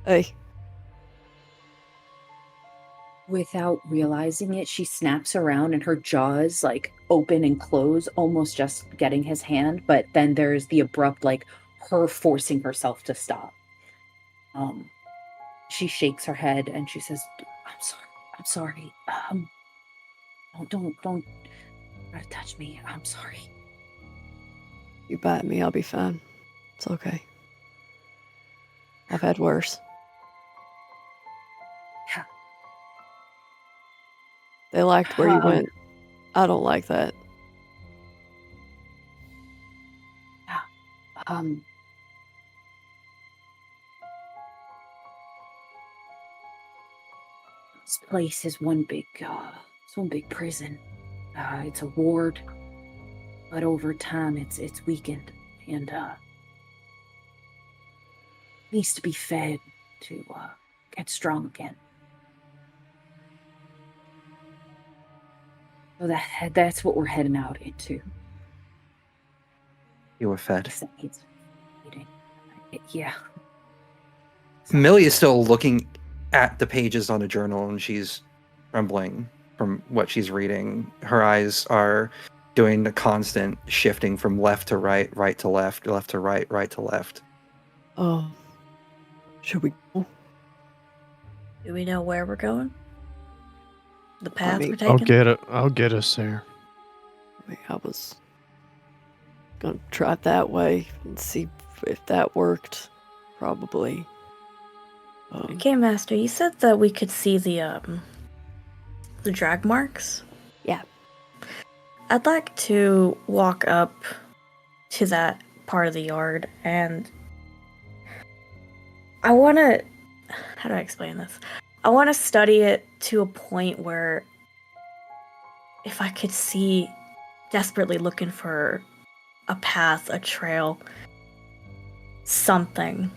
Hey. Without realizing it, she snaps around and her jaws open and close, almost just getting his hand. But then there's the abrupt, her forcing herself to stop. She shakes her head and she says, I'm sorry. Don't try to touch me. I'm sorry. You bite me, I'll be fine. It's okay. I've had worse. Yeah. They liked where you went. I don't like that. This place is one big prison. It's a ward, but over time it's weakened and needs to be fed to get strong again. So that's what we're heading out into. You were fed. It's yeah. Millie is still looking at the pages on a journal, and she's trembling from what she's reading. Her eyes are doing the constant shifting from left to right, right to left, left to right, right to left. Should we go? Do we know where we're going? The path we're taking? I'll get us there. I was gonna try it that way and see if that worked. Probably. Okay, Master, you said that we could see the drag marks? Yeah. I'd like to walk up to that part of the yard and I want to... How do I explain this? I want to study it to a point where if I could see, desperately looking for a path, a trail, something.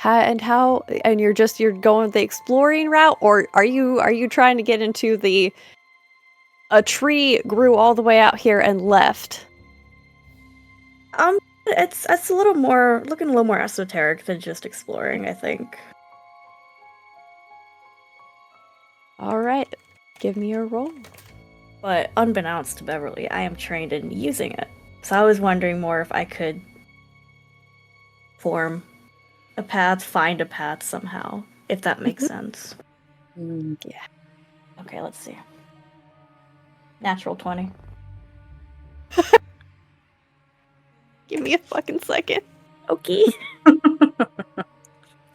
And you're going the exploring route, or are you trying to get into a tree grew all the way out here and left? It's a little more, looking a little more esoteric than just exploring, I think. All right, give me a roll. But unbeknownst to Beverly, I am trained in using it. So I was wondering more if I could form a path, find a path somehow, if that makes sense. Yeah. Okay, let's see. Natural 20. Give me a fucking second. Okay.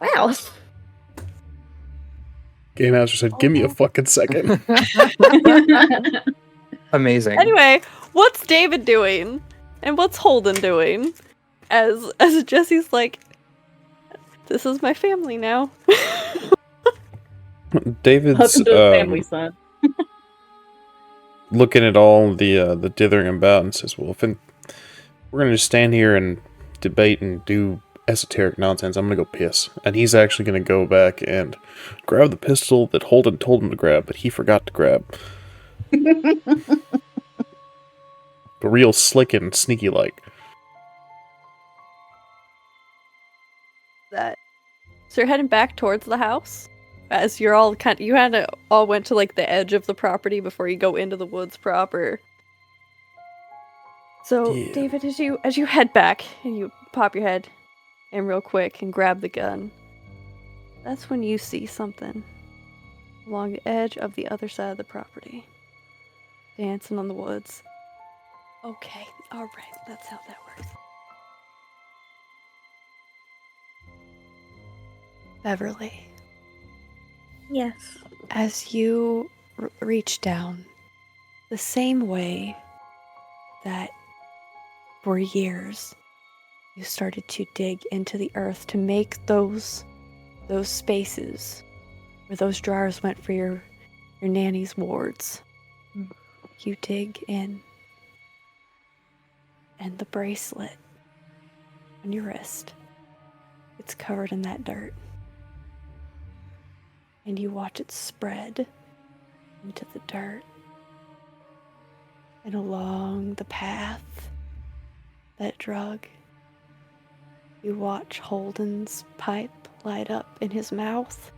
Wow. Game Master said, "Give me a fucking second." Amazing. Anyway, what's David doing? And what's Holden doing? as Jesse's like, this is my family now. David's Welcome to the family, son. looking at all the dithering about and says, "Well, we're gonna just stand here and debate and do esoteric nonsense, I'm gonna go piss." And he's actually gonna go back and grab the pistol that Holden told him to grab, but he forgot to grab. But real slick and sneaky like. That. So you're heading back towards the house, as you're all you kind of all went to like the edge of the property before you go into the woods proper. So Yeah. David, as you head back and you pop your head in real quick and grab the gun, that's when you see something along the edge of the other side of the property, dancing on the woods. Okay, all right, that's how that works. Beverly, Yes. as you reach down, the same way that for years you started to dig into the earth to make those spaces where those drawers went for your nanny's wards. You dig in, and the bracelet on your wrist, it's covered in that dirt. And you watch it spread into the dirt and along the path that drug. You watch Holden's pipe light up in his mouth.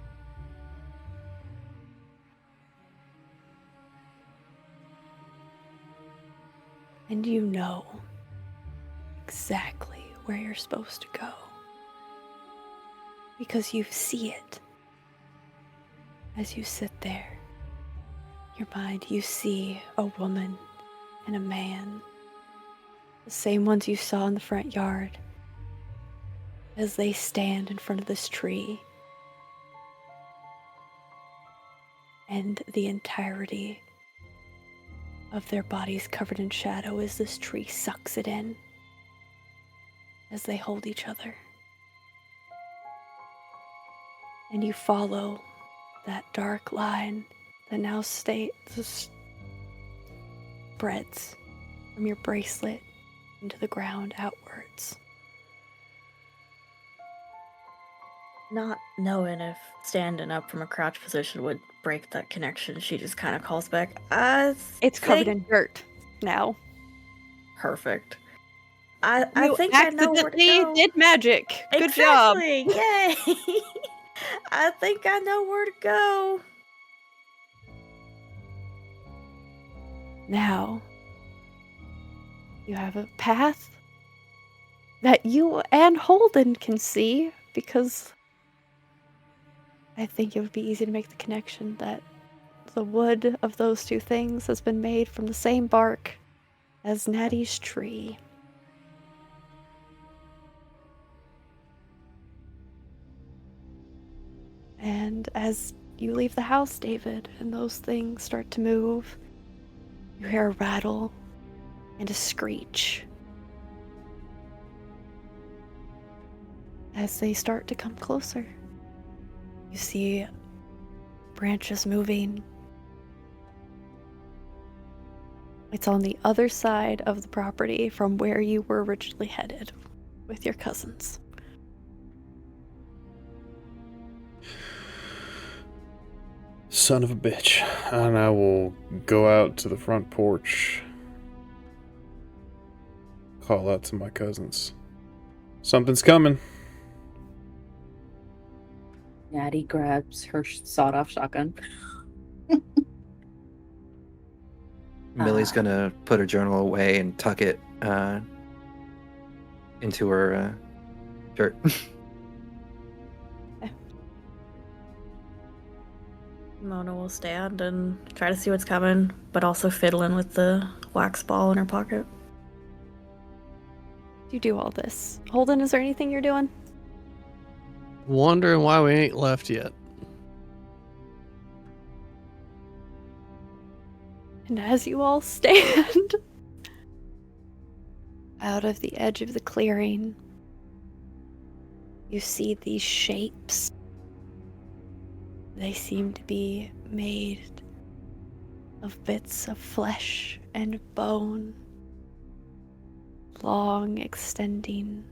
And you know exactly where you're supposed to go. Because you see it. As you sit there, your mind, you see a woman and a man, the same ones you saw in the front yard, as they stand in front of this tree, and the entirety of their bodies covered in shadow as this tree sucks it in, as they hold each other. And you follow that dark line that now spreads from your bracelet into the ground outwards. Not knowing if standing up from a crouch position would break that connection, she just kind of calls back, It's covered in dirt now. Perfect. I You think I know where to accidentally go. did magic. Good job. Exactly. Yay! I think I know where to go. Now, you have a path that you and Holden can see, because I think it would be easy to make the connection that the wood of those two things has been made from the same bark as Natty's tree. And as you leave the house, David, and those things start to move, you hear a rattle and a screech as they start to come closer. You see branches moving. It's on the other side of the property from where you were originally headed with your cousins. Son of a bitch. And I will go out to the front porch. Call out to my cousins. Something's coming. Natty grabs her sawed-off shotgun. Millie's gonna put her journal away and tuck it into her shirt. Mona will stand and try to see what's coming, but also fiddling with the wax ball in her pocket. You do all this. Holden, is there anything you're doing? Wondering why we ain't left yet. And as you all stand, Out of the edge of the clearing, you see these shapes. They seem to be made of bits of flesh and bone, long extending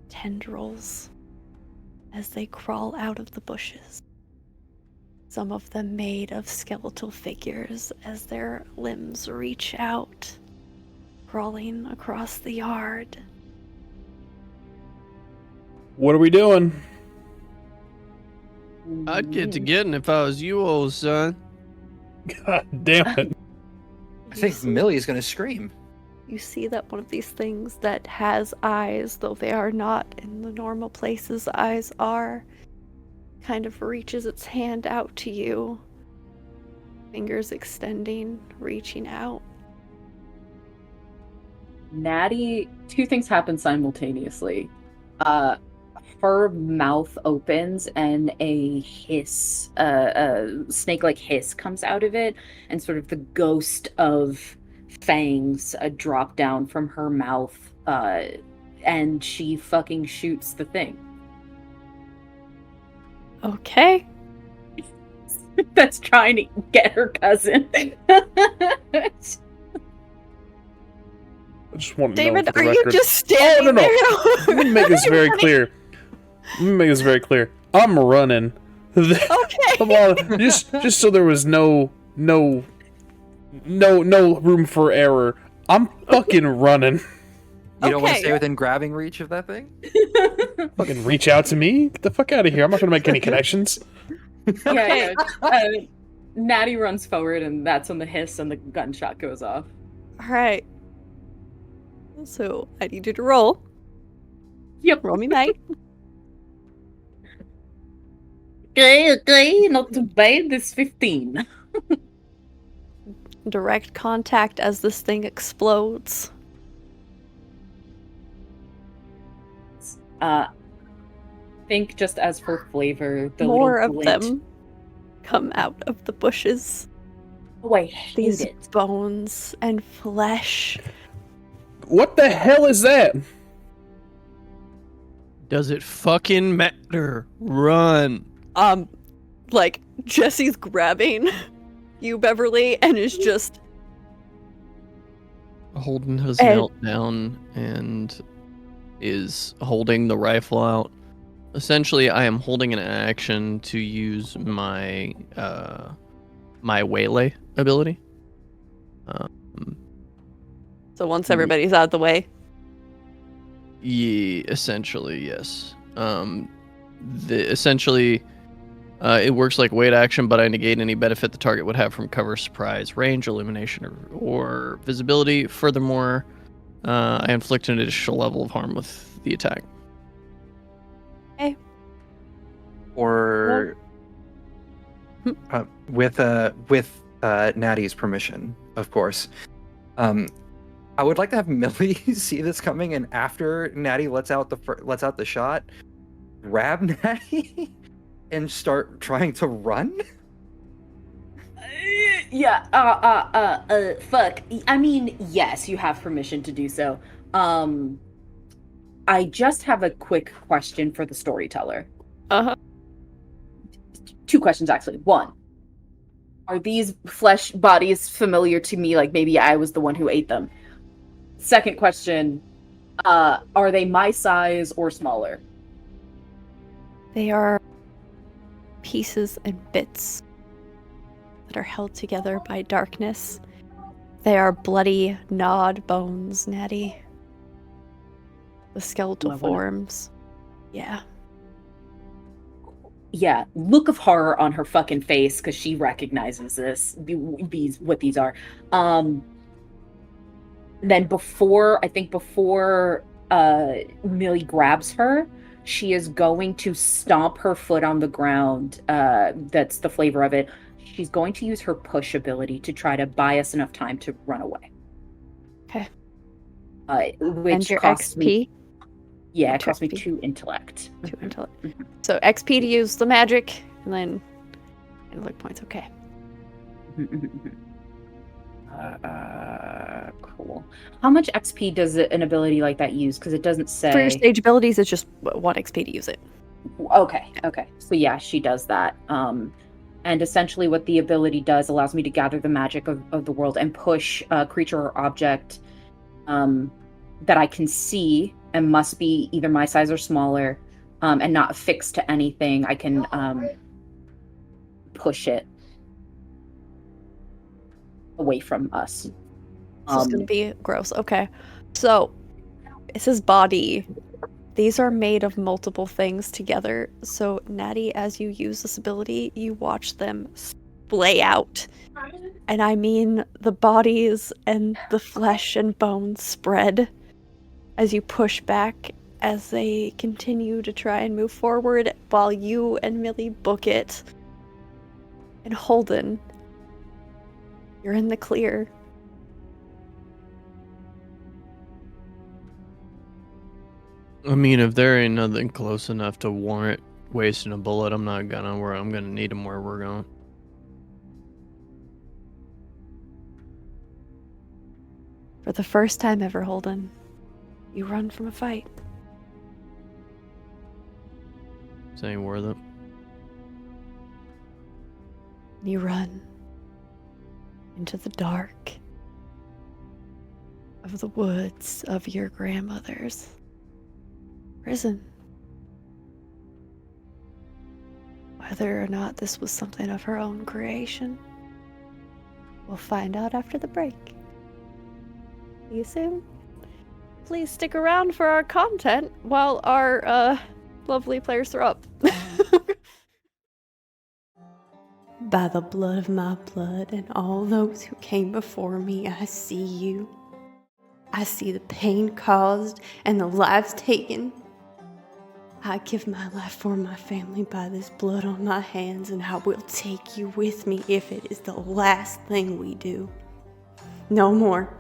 tendrils as they crawl out of the bushes. Some of them made of skeletal figures as their limbs reach out, crawling across the yard. What are we doing? I'd get to getting if I was you, old son. God damn it. I think Millie's gonna scream. You see that one of these things that has eyes, though they are not in the normal places eyes are, kind of reaches its hand out to you. Fingers extending, reaching out. Natty, two things happen simultaneously. Her mouth opens and a hiss, a snake-like hiss comes out of it, and sort of the ghost of fangs drop down from her mouth, and she fucking shoots the thing. Okay. That's trying to get her cousin. I just want to know David, for the are you record. just standing no. there? Let me make this very clear. I'm running. Okay. Come on, just so there was no room for error. I'm fucking running. You don't want to Okay. stay within grabbing reach of that thing? Fucking reach out to me. Get the fuck out of here. I'm not gonna make any connections. Yeah. Natty runs forward, and that's when the hiss and the gunshot goes off. Alright. So, I need you to roll. Yep. Roll me night. Okay, not too bad. This 15. Direct contact as this thing explodes. Think just as for flavor, the More of little glint. them come out of the bushes. Oh, I hate These it. bones and flesh. What the hell is that? Does it fucking matter? Run. Like, Jesse's grabbing you, Beverly, and is just... Holden has And- knelt down and is holding the rifle out. Essentially, I am holding an action to use my my waylay ability. So once everybody's out of the way. Yeah, essentially, yes. Essentially, it works like weight action, but I negate any benefit the target would have from cover, surprise, range, illumination, or visibility. Furthermore, I inflict an additional level of harm with the attack. Or with Natty's permission, of course. I would like to have Millie see this coming, and after Natty lets out the shot, grab Natty and start trying to run. Fuck. I mean, yes, you have permission to do so. I just have a quick question for the storyteller. Uh-huh. 2 questions, actually. 1, are these flesh bodies familiar to me? Like, maybe I was the one who ate them. 2nd question, are they my size or smaller? They are pieces and bits that are held together by darkness. They are bloody, gnawed bones, Natty. The skeletal Lovely. forms. Yeah. Yeah, look of horror on her fucking face because she recognizes what these are. Then before Millie grabs her, she is going to stomp her foot on the ground. That's the flavor of it. She's going to use her push ability to try to buy us enough time to run away. Okay. Which And your costs XP? me. Yeah, it Two costs me XP. 2 intellect. 2 intellect. So XP to use the magic, and then intellect points. Okay. Cool. How much XP does an ability like that use? Because it doesn't say. For your stage abilities, it's just 1 XP to use it. Okay. So yeah, she does that. And essentially what the ability does allows me to gather the magic of the world and push a creature or object that I can see and must be either my size or smaller, and not fixed to anything. I can push it away from us. So it's gonna be gross. Okay. So it says body. These are made of multiple things together. So Natty, as you use this ability, you watch them splay out. And I mean the bodies and the flesh and bones spread as you push back as they continue to try and move forward while you and Millie book it. And Holden, you're in the clear. I mean, if there ain't nothing close enough to warrant wasting a bullet, I'm gonna need them where we're going. For the first time ever, Holden, you run from a fight. This ain't worth it. You run into the dark of the woods of your grandmother's prison. Whether or not this was something of her own creation, we'll find out after the break. See you soon. Please stick around for our content while our lovely players throw up. By the blood of my blood and all those who came before me, I see you. I see the pain caused and the lives taken. I give my life for my family by this blood on my hands, and I will take you with me if it is the last thing we do. No more.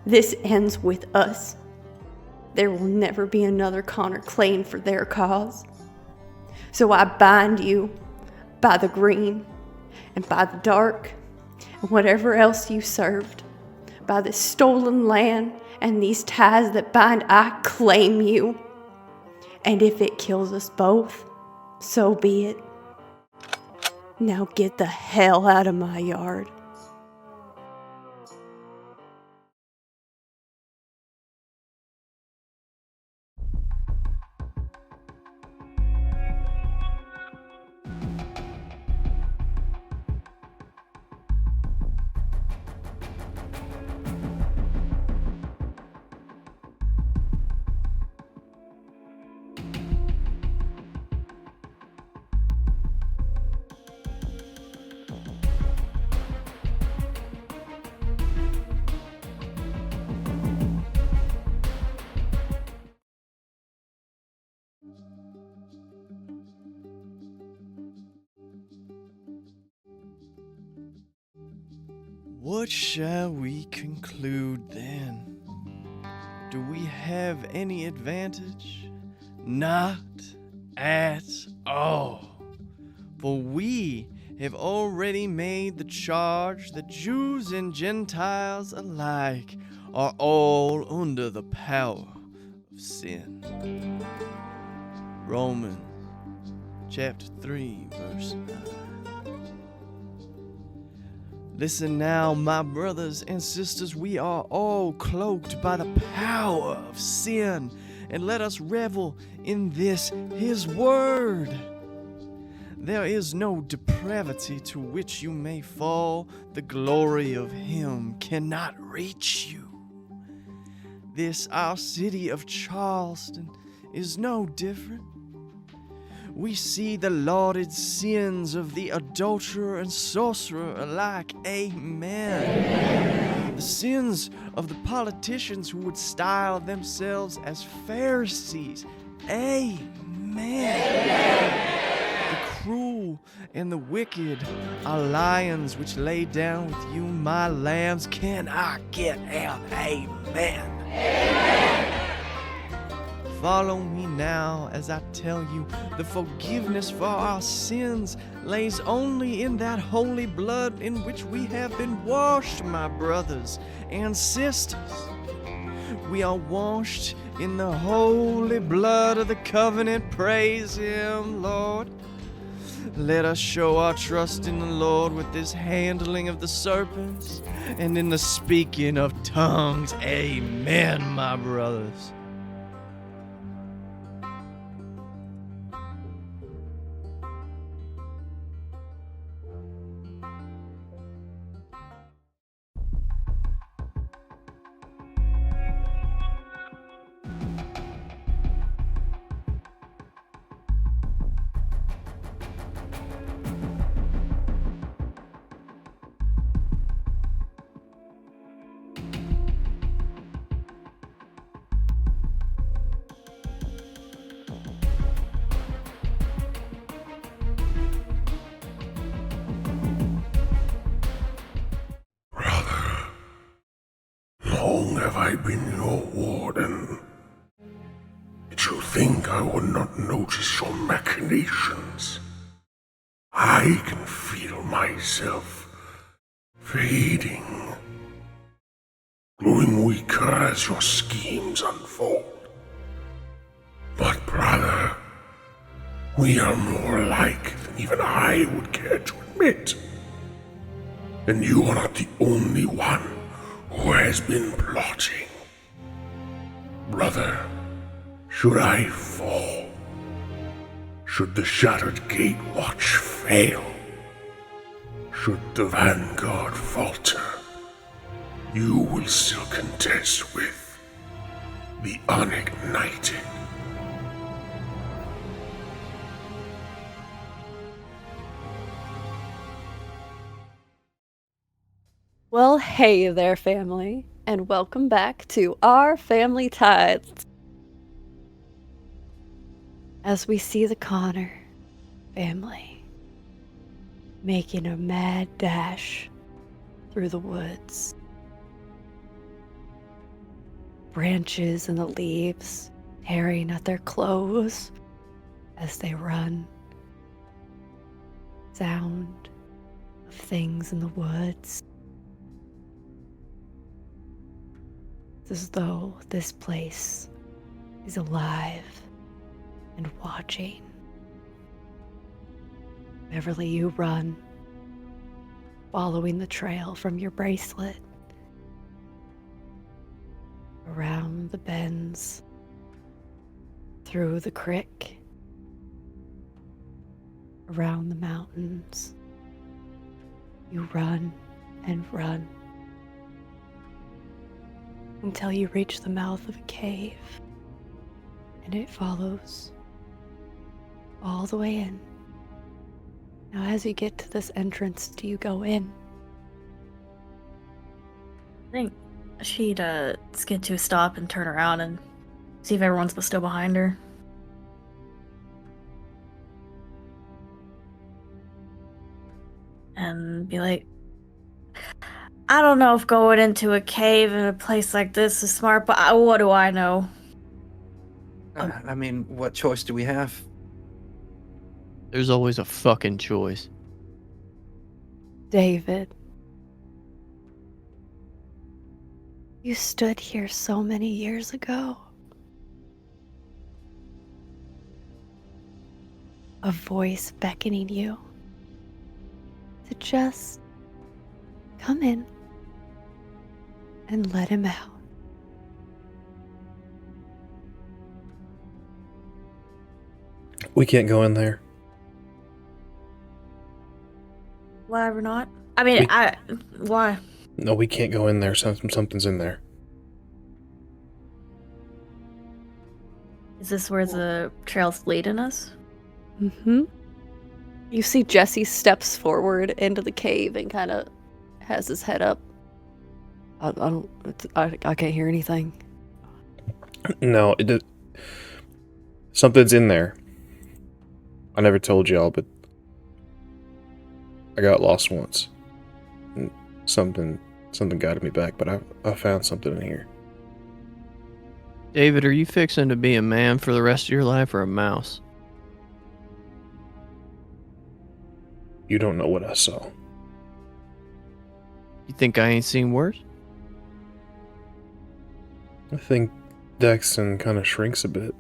This ends with us. There will never be another Connor Clane for their cause. So I bind you by the green and by the dark and whatever else you served, by this stolen land and these ties that bind. I claim you. And if it kills us both, so be it. Now get the hell out of my yard. What shall we conclude then? Do we have any advantage? Not at all. For we have already made the charge that Jews and Gentiles alike are all under the power of sin. Romans chapter 3, verse 9. Listen now, my brothers and sisters, we are all cloaked by the power of sin, and let us revel in this, his word. There is no depravity to which you may fall. The glory of him cannot reach you. This, our city of Charleston, is no different. We see the lauded sins of the adulterer and sorcerer alike. Amen. Amen. The sins of the politicians who would style themselves as Pharisees. Amen. Amen. The cruel and the wicked are lions which lay down with you, my lambs. Can I get out? Amen. Amen. Follow me now as I tell you the forgiveness for our sins lays only in that holy blood in which we have been washed, my brothers and sisters. We are washed in the holy blood of the covenant. Praise him, Lord. Let us show our trust in the Lord with this handling of the serpents and in the speaking of tongues. Amen, my brothers. Brother, long have I been your warden. Did you think I would not notice your machinations? I can feel myself fading, growing weaker as your schemes unfold. But brother, we are more alike than even I would care to admit. And you are not the only one who has been plotting. Brother, should I fall, should the shattered gate watch fail, should the vanguard falter, you will still contest with the unignited. Well, hey there, family, and welcome back to our Family Tithes. As we see the Connor family making a mad dash through the woods. Branches and the leaves tearing at their clothes as they run. Sound of things in the woods. It's as though this place is alive and watching. Beverly, you run, following the trail from your bracelet, around the bends, through the creek, around the mountains. You run and run until you reach the mouth of a cave, and it follows all the way in. Now, as you get to this entrance, do you go in? I think she'd skid to a stop and turn around and see if everyone's still behind her. And be like, I don't know if going into a cave in a place like this is smart, but what do I know? I mean, what choice do we have? There's always a fucking choice. David, you stood here so many years ago. A voice beckoning you to just come in and let him out. We can't go in there. Why or not? I mean, why? No, we can't go in there. Something's in there. Is this where the trail's leading us? Mm-hmm. You see Jesse steps forward into the cave and kind of has his head up. I can't hear anything. No, something's in there. I never told y'all, but I got lost once. And something guided me back, but I found something in here. David, are you fixing to be a man for the rest of your life or a mouse? You don't know what I saw. You think I ain't seen worse? I think Dexton kind of shrinks a bit,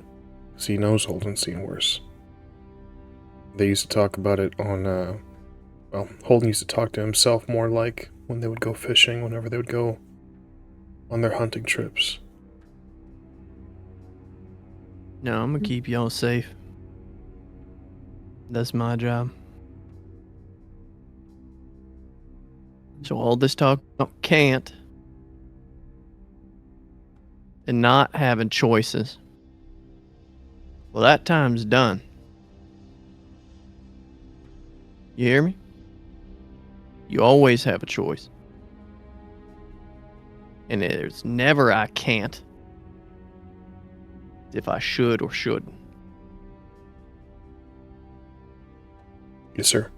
because he knows Holden's seen worse. They used to talk about it on, well, Holden used to talk to himself more like when they would go fishing, whenever they would go on their hunting trips. No, I'm gonna keep y'all safe. That's my job. So all this talk about can't and not having choices. Well, that time's done. You hear me? You always have a choice. And there's never I can't. If I should or shouldn't. Yes, sir.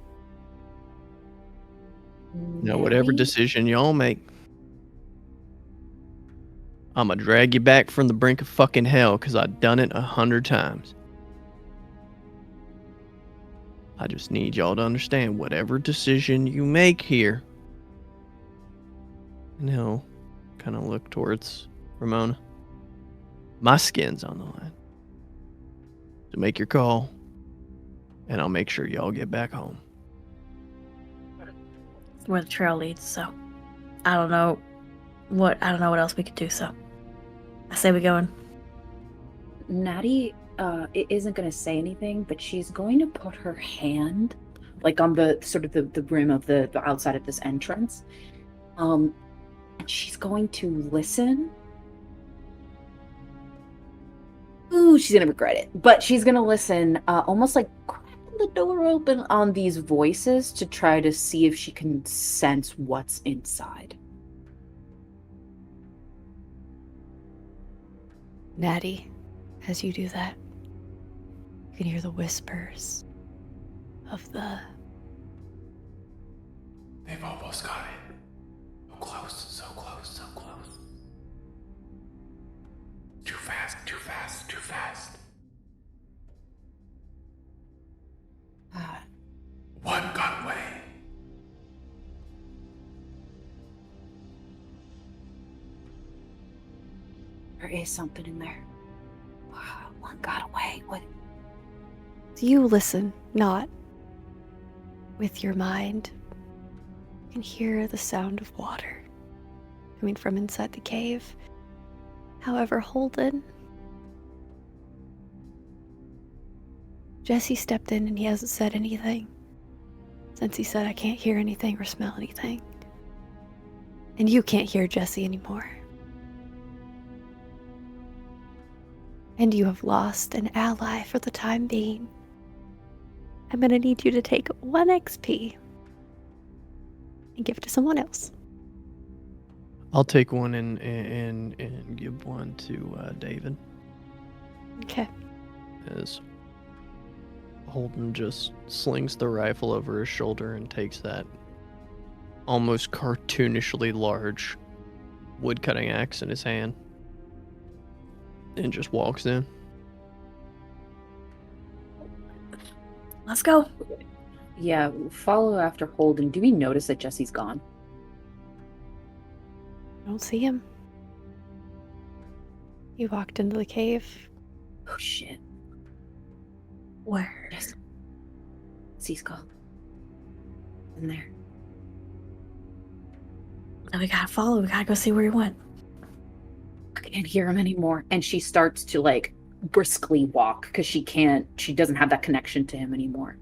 Now, whatever decision y'all make, I'ma drag you back from the brink of fucking hell because I've done it 100 times. I just need y'all to understand whatever decision you make here. And he'll kind of look towards Ramona. My skin's on the line. So make your call, and I'll make sure y'all get back home. It's where the trail leads, so I don't know what else we could do, so I say we go in. Natty isn't going to say anything, but she's going to put her hand like on the sort of the rim of the outside of this entrance. And she's going to listen. Ooh, she's going to regret it. But she's going to listen, almost like cracking the door open on these voices to try to see if she can sense what's inside. Natty, as you do that, you can hear the whispers of the... They've almost got it. So close, so close, so close. Too fast, too fast, too fast. One got away. There is something in there. One got away. What? You listen, not with your mind. You can hear the sound of water coming from inside the cave. However, Holden... Jesse stepped in and he hasn't said anything. Since he said I can't hear anything or smell anything. And you can't hear Jesse anymore. And you have lost an ally for the time being. I'm gonna need you to take 1 XP and give it to someone else. I'll take one and give one to David. Okay. As Holden just slings the rifle over his shoulder and takes that almost cartoonishly large woodcutting axe in his hand and just walks in. Let's go. Yeah, follow after Holden. Do we notice that Jesse's gone? I don't see him. He walked into the cave. Oh shit. Where? Yes. Jesse's gone. In there. And we gotta follow. We gotta go see where he went. I can't hear him anymore. And she starts to like briskly walk because she doesn't have that connection to him anymore.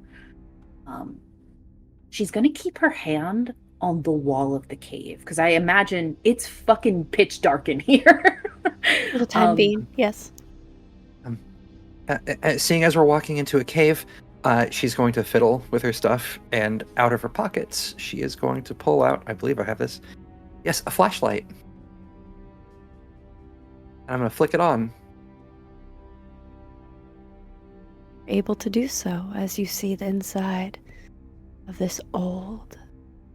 She's gonna keep her hand on the wall of the cave because I imagine it's fucking pitch dark in here. For the time being, yes. Seeing as we're walking into a cave, she's going to fiddle with her stuff, and out of her pockets, she is going to pull out, I believe I have this, yes, a flashlight. And I'm going to flick it on. Able to do so as you see the inside of this old,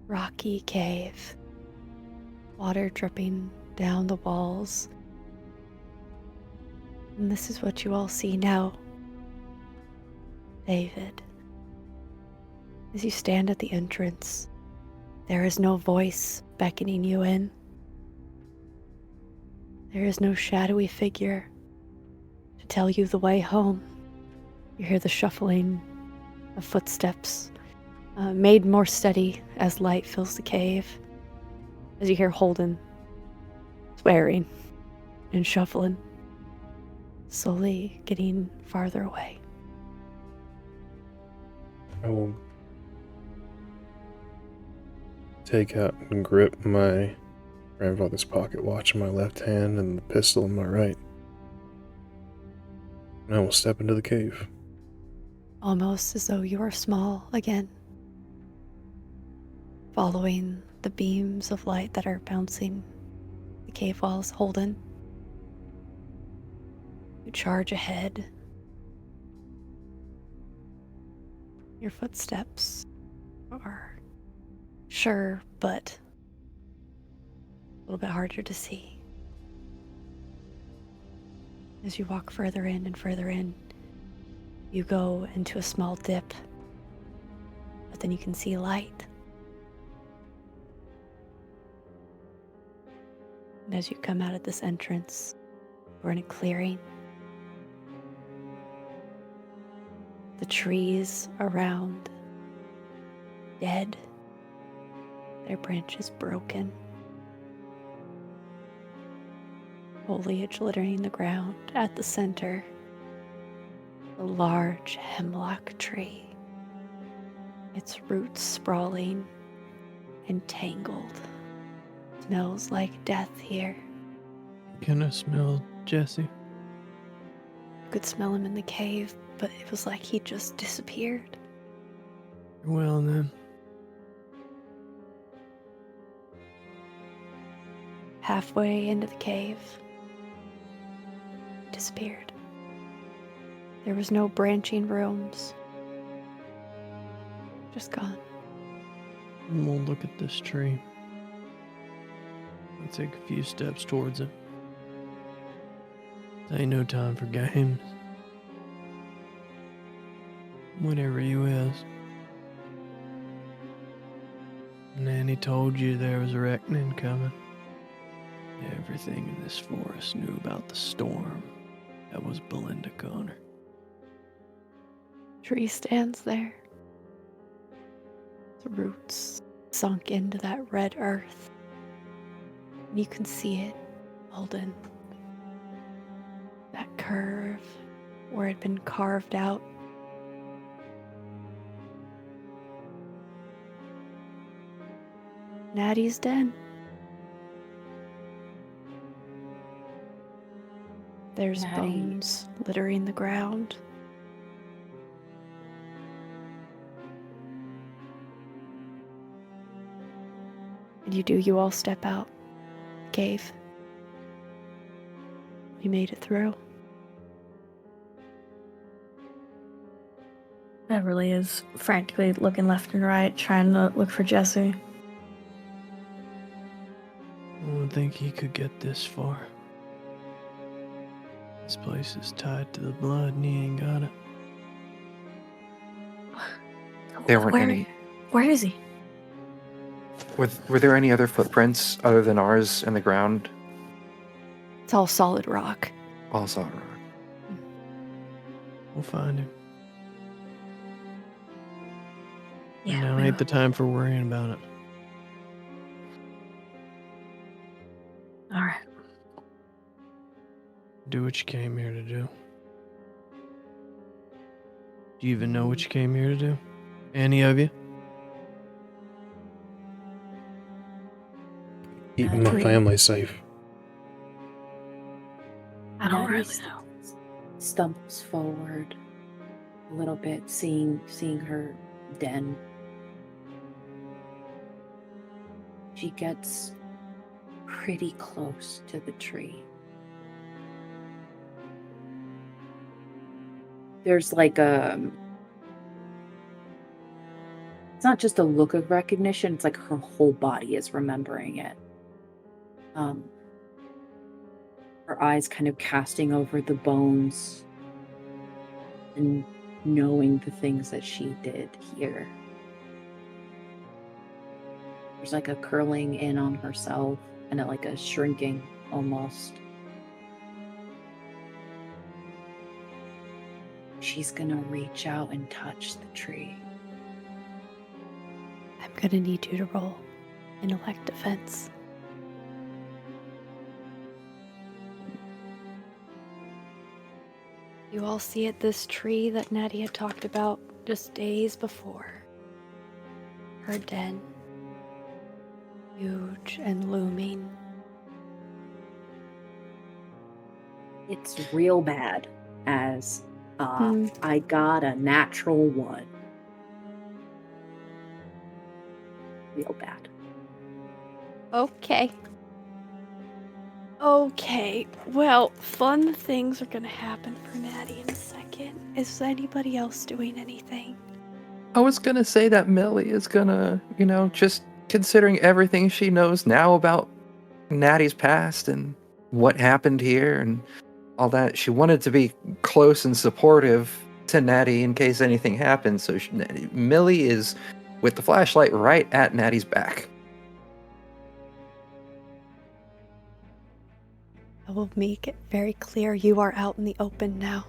rocky cave. Water dripping down the walls. And this is what you all see now. David, as you stand at the entrance, there is no voice beckoning you in. There is no shadowy figure to tell you the way home. You hear the shuffling of footsteps, made more steady as light fills the cave. As you hear Holden swearing and shuffling, slowly getting farther away. I will take out and grip my grandfather's pocket watch in my left hand and the pistol in my right. And I will step into the cave. Almost as though you are small again, following the beams of light that are bouncing the cave walls. Holden, you charge ahead. Your footsteps are sure, but a little bit harder to see. As you walk further in and further in, you go into a small dip, but then you can see light. And as you come out of this entrance, we're in a clearing. The trees around, dead, their branches broken. Foliage littering the ground. At the center, a large hemlock tree, its roots sprawling and tangled. Smells like death here. Can I smell Jesse? You could smell him in the cave, but it was like he just disappeared. Well then. Halfway into the cave, disappeared. There was no branching rooms. Just gone. And we'll look at this tree. I'll take a few steps towards it. Ain't no time for games. Whatever you is. Nanny told you there was a reckoning coming. Everything in this forest knew about the storm that was Belinda Connor. Tree stands there. The roots sunk into that red earth. And you can see it, Holden. That curve where it had been carved out. Natty's den. There's Natty. bones littering the ground. And you all step out the cave. You made it through. Beverly is frantically looking left and right, trying to look for Jesse. I don't think he could get this far. This place is tied to the blood and he ain't got it. There weren't any. Where is he? Were there any other footprints other than ours in the ground? It's all solid rock. All solid rock. We'll find him. Yeah. Now we ain't will. the time for worrying about it. All right. Do what you came here to do. Do you even know what you came here to do? Any of you? Keeping my family safe. I don't Natty really know. stumbles forward a little bit, seeing her den. She gets pretty close to the tree. There's like it's not just a look of recognition, it's like her whole body is remembering it. Her her eyes kind of casting over the bones and knowing the things that she did here. There's like a curling in on herself and like a shrinking almost. She's gonna reach out and touch the tree. I'm gonna need you to roll intellect defense. You all see it, this tree that Natty had talked about just days before. Her den. Huge and looming. It's real bad as I got a natural one. Real bad. Okay. Okay. Well, fun things are gonna happen for Natty in a second. Is anybody else doing anything? I was gonna say that Millie is gonna, just considering everything she knows now about Natty's past and what happened here and all that, she wanted to be close and supportive to Natty in case anything happened. So Millie is with the flashlight right at Natty's back. I will make it very clear you are out in the open now.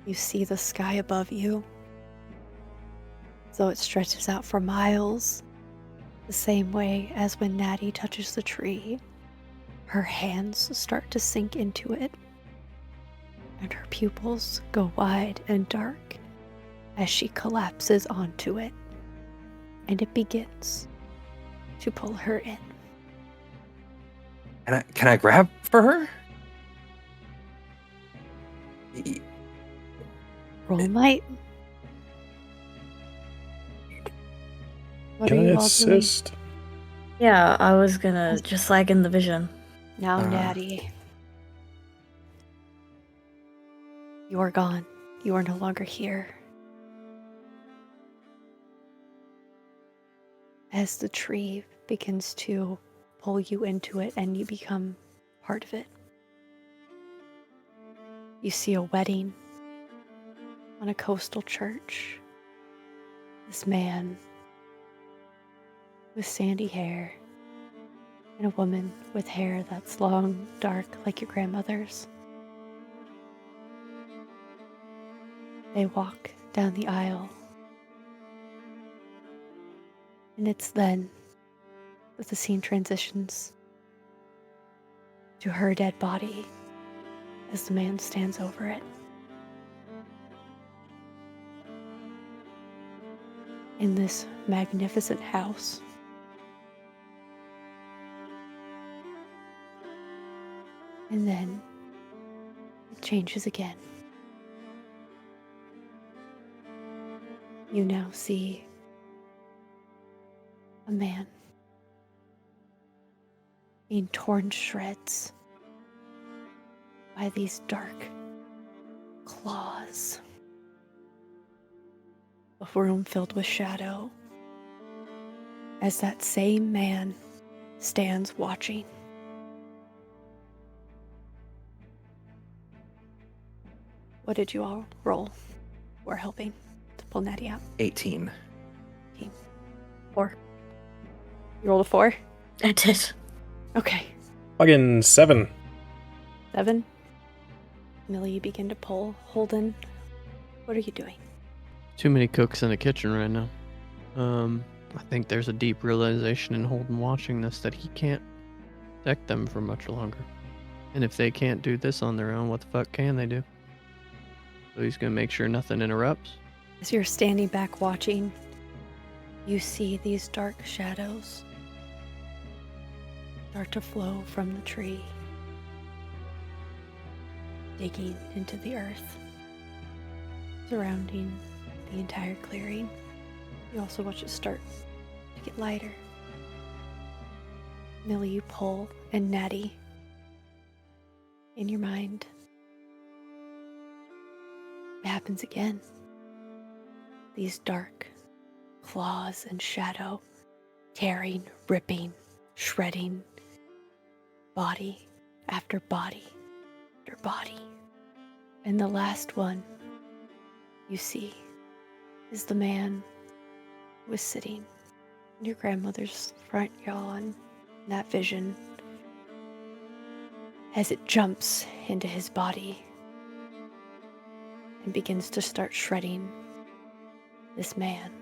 You see the sky above you. So it stretches out for miles, the same way as when Natty touches the tree. Her hands start to sink into it, and her pupils go wide and dark as she collapses onto it, and it begins to pull her in. Can I grab for her? Roll might. What Can are I you all doing? assist? Yeah, I was gonna just like in the vision. Now, Natty. You are gone. You are no longer here. As the tree begins to pull you into it and you become part of it, you see a wedding on a coastal church. This man with sandy hair and a woman with hair that's long, dark, like your grandmother's. They walk down the aisle. And it's then that the scene transitions to her dead body as the man stands over it. In this magnificent house, and then it changes again. You now see a man being torn to shreds by these dark claws. A room filled with shadow as that same man stands watching. What did you all roll? We're helping to pull Natty out. 18. 4. You rolled a 4? I did. Okay. Fucking 7. 7. Millie, you begin to pull. Holden, what are you doing? Too many cooks in the kitchen right now. I think there's a deep realization in Holden watching this that he can't protect them for much longer. And if they can't do this on their own, what the fuck can they do? So he's gonna make sure nothing interrupts. As you're standing back watching, you see these dark shadows start to flow from the tree, digging into the earth, surrounding the entire clearing. You also watch it start to get lighter. Millie, you pull, and Natty, in your mind, it happens again. These dark claws and shadow, tearing, ripping, shredding, body after body your body. And the last one you see is the man who was sitting in your grandmother's front yawn. That vision, as it jumps into his body and begins to start shredding this man.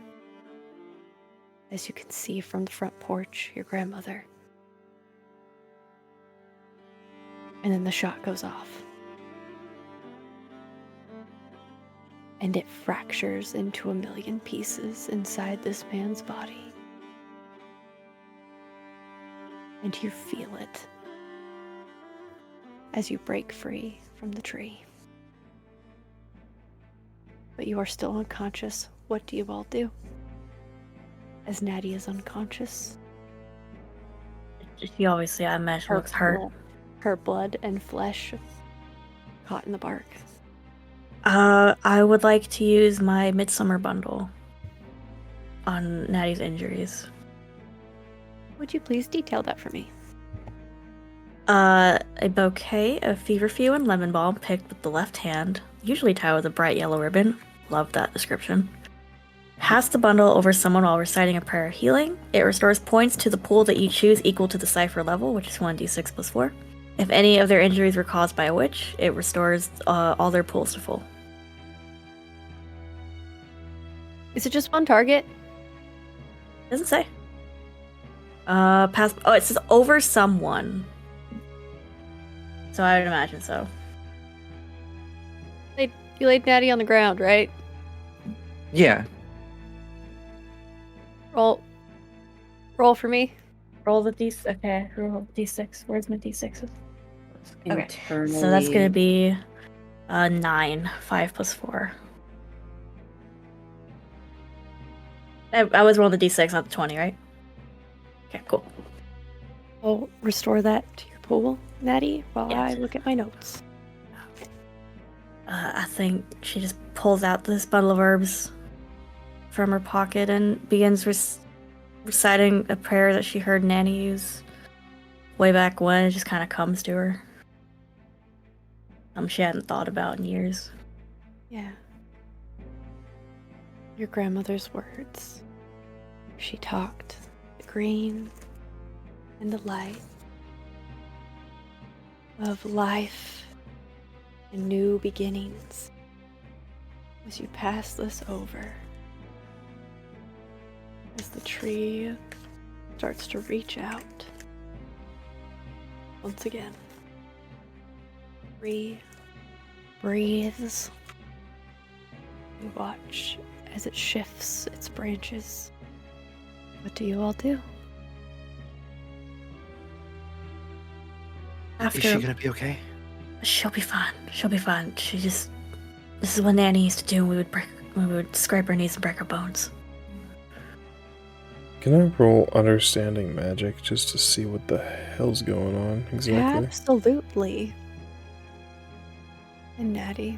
As you can see from the front porch, your grandmother. And then the shot goes off. And it fractures into a million pieces inside this man's body. And you feel it as you break free from the tree. But you are still unconscious. What do you all do? As Natty is unconscious. She obviously, I imagine, looks hurt. Her blood and flesh caught in the bark. I would like to use my Midsummer bundle on Natty's injuries. Would you please detail that for me? A bouquet of feverfew and lemon balm picked with the left hand, usually tied with a bright yellow ribbon. Love that description. Pass the bundle over someone while reciting a prayer of healing. It restores points to the pool that you choose equal to the cipher level, which is 1d6 plus 4. If any of their injuries were caused by a witch, it restores all their pools to full. Is it just one target? Doesn't say. Pass. Oh, it says over someone. So I would imagine so. You laid Natty on the ground, right? Yeah. Roll for me. Roll the d. Okay, roll d6. Where's my d6s? Okay, Internally. so that's gonna be 9. 5 plus 4. I was rolling the d6, not the 20, right? Okay, cool. I'll restore that to your pool, Natty, while Yes. I look at my notes. I think she just pulls out this bundle of herbs from her pocket and begins reciting a prayer that she heard Nanny use way back when. It just kind of comes to her. She hadn't thought about in years. Yeah. Your grandmother's words. She talked the green and the light of life and new beginnings. As you pass this over, as the tree starts to reach out once again, breathes. You watch as it shifts its branches. What do you all do? Is she gonna be okay? She'll be fine. She'll be fine. This is what Nanny used to do. We would scrape her knees and break her bones. Can I roll understanding magic just to see what the hell's going on exactly? Absolutely. And Natty,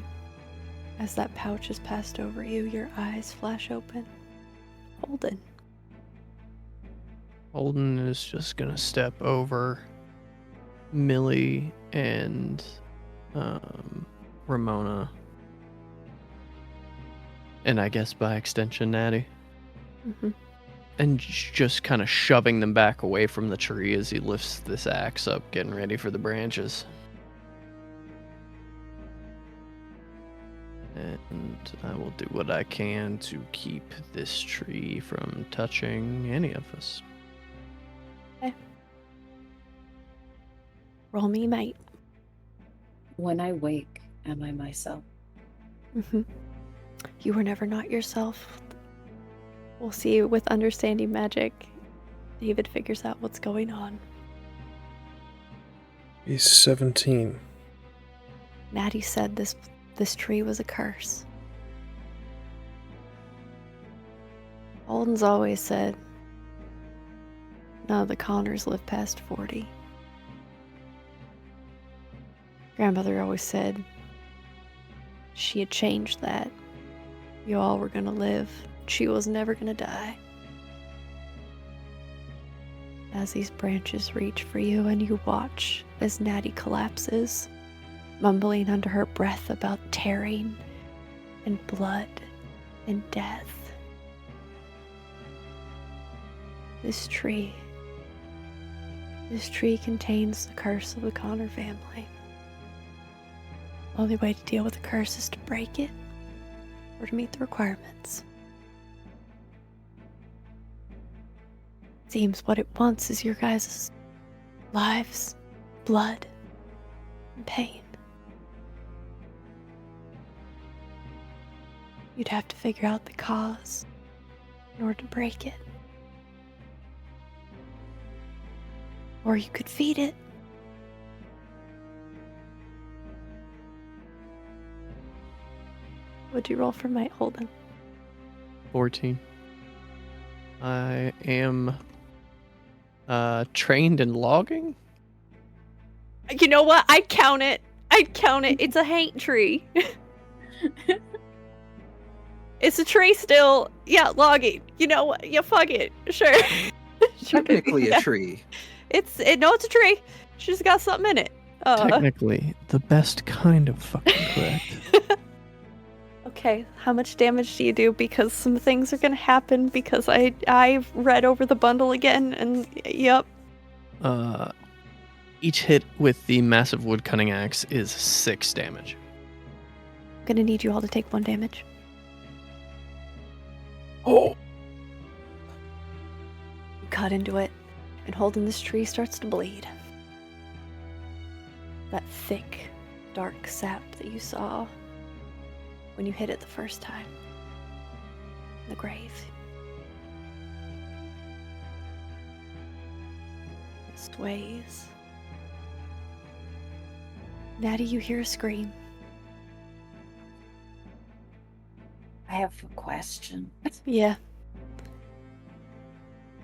as that pouch is passed over you, your eyes flash open. Holden is just gonna step over Millie and Ramona, and I guess by extension Natty, and just kind of shoving them back away from the tree as he lifts this axe up, getting ready for the branches. And I will do what I can to keep this tree from touching any of us. Okay. Roll me, mate. When I wake, am I myself? You were never not yourself. We'll see with understanding magic. David figures out what's going on. He's 17. Natty said this tree was a curse. Holden's always said none of the Connors live past 40. Grandmother always said she had changed that. You all were gonna live. She was never gonna die. As these branches reach for you and you watch as Natty collapses mumbling under her breath about tearing and blood and death. This tree contains the curse of the Connor family. Only way to deal with the curse is to break it or to meet the requirements. Seems what it wants is your guys' lives, blood, and pain. You'd have to figure out the cause in order to break it. Or you could feed it. What'd you roll for might, Holden? 14. I am trained in logging. You know what? I'd count it. It's a haint tree. It's a tree still. Yeah, logging. You know what? Yeah, fuck it. Sure. Technically Yeah. a tree. It's a tree. She's got something in it. Technically, the best kind of fucking correct. Okay, how much damage do you do? Because some things are gonna happen because I've read over the bundle again and yep. Each hit with the massive wood cutting axe is 6 damage. I'm gonna need you all to take 1 damage. Oh, You cut into it, and holding this tree starts to bleed. That thick, dark sap that you saw when you hit it the first time. In the grave. It sways. Natty, you hear a scream. I have a question. Yeah.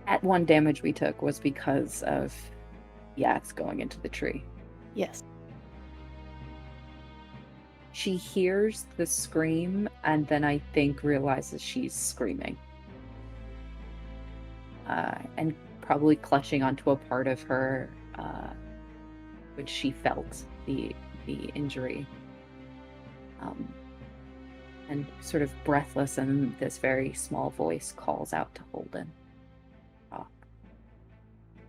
That 1 damage we took was because of the axe going into the tree. Yes. She hears the scream and then I think realizes she's screaming. And probably clutching onto a part of her which she felt the injury. And sort of breathless in this very small voice calls out to Holden. I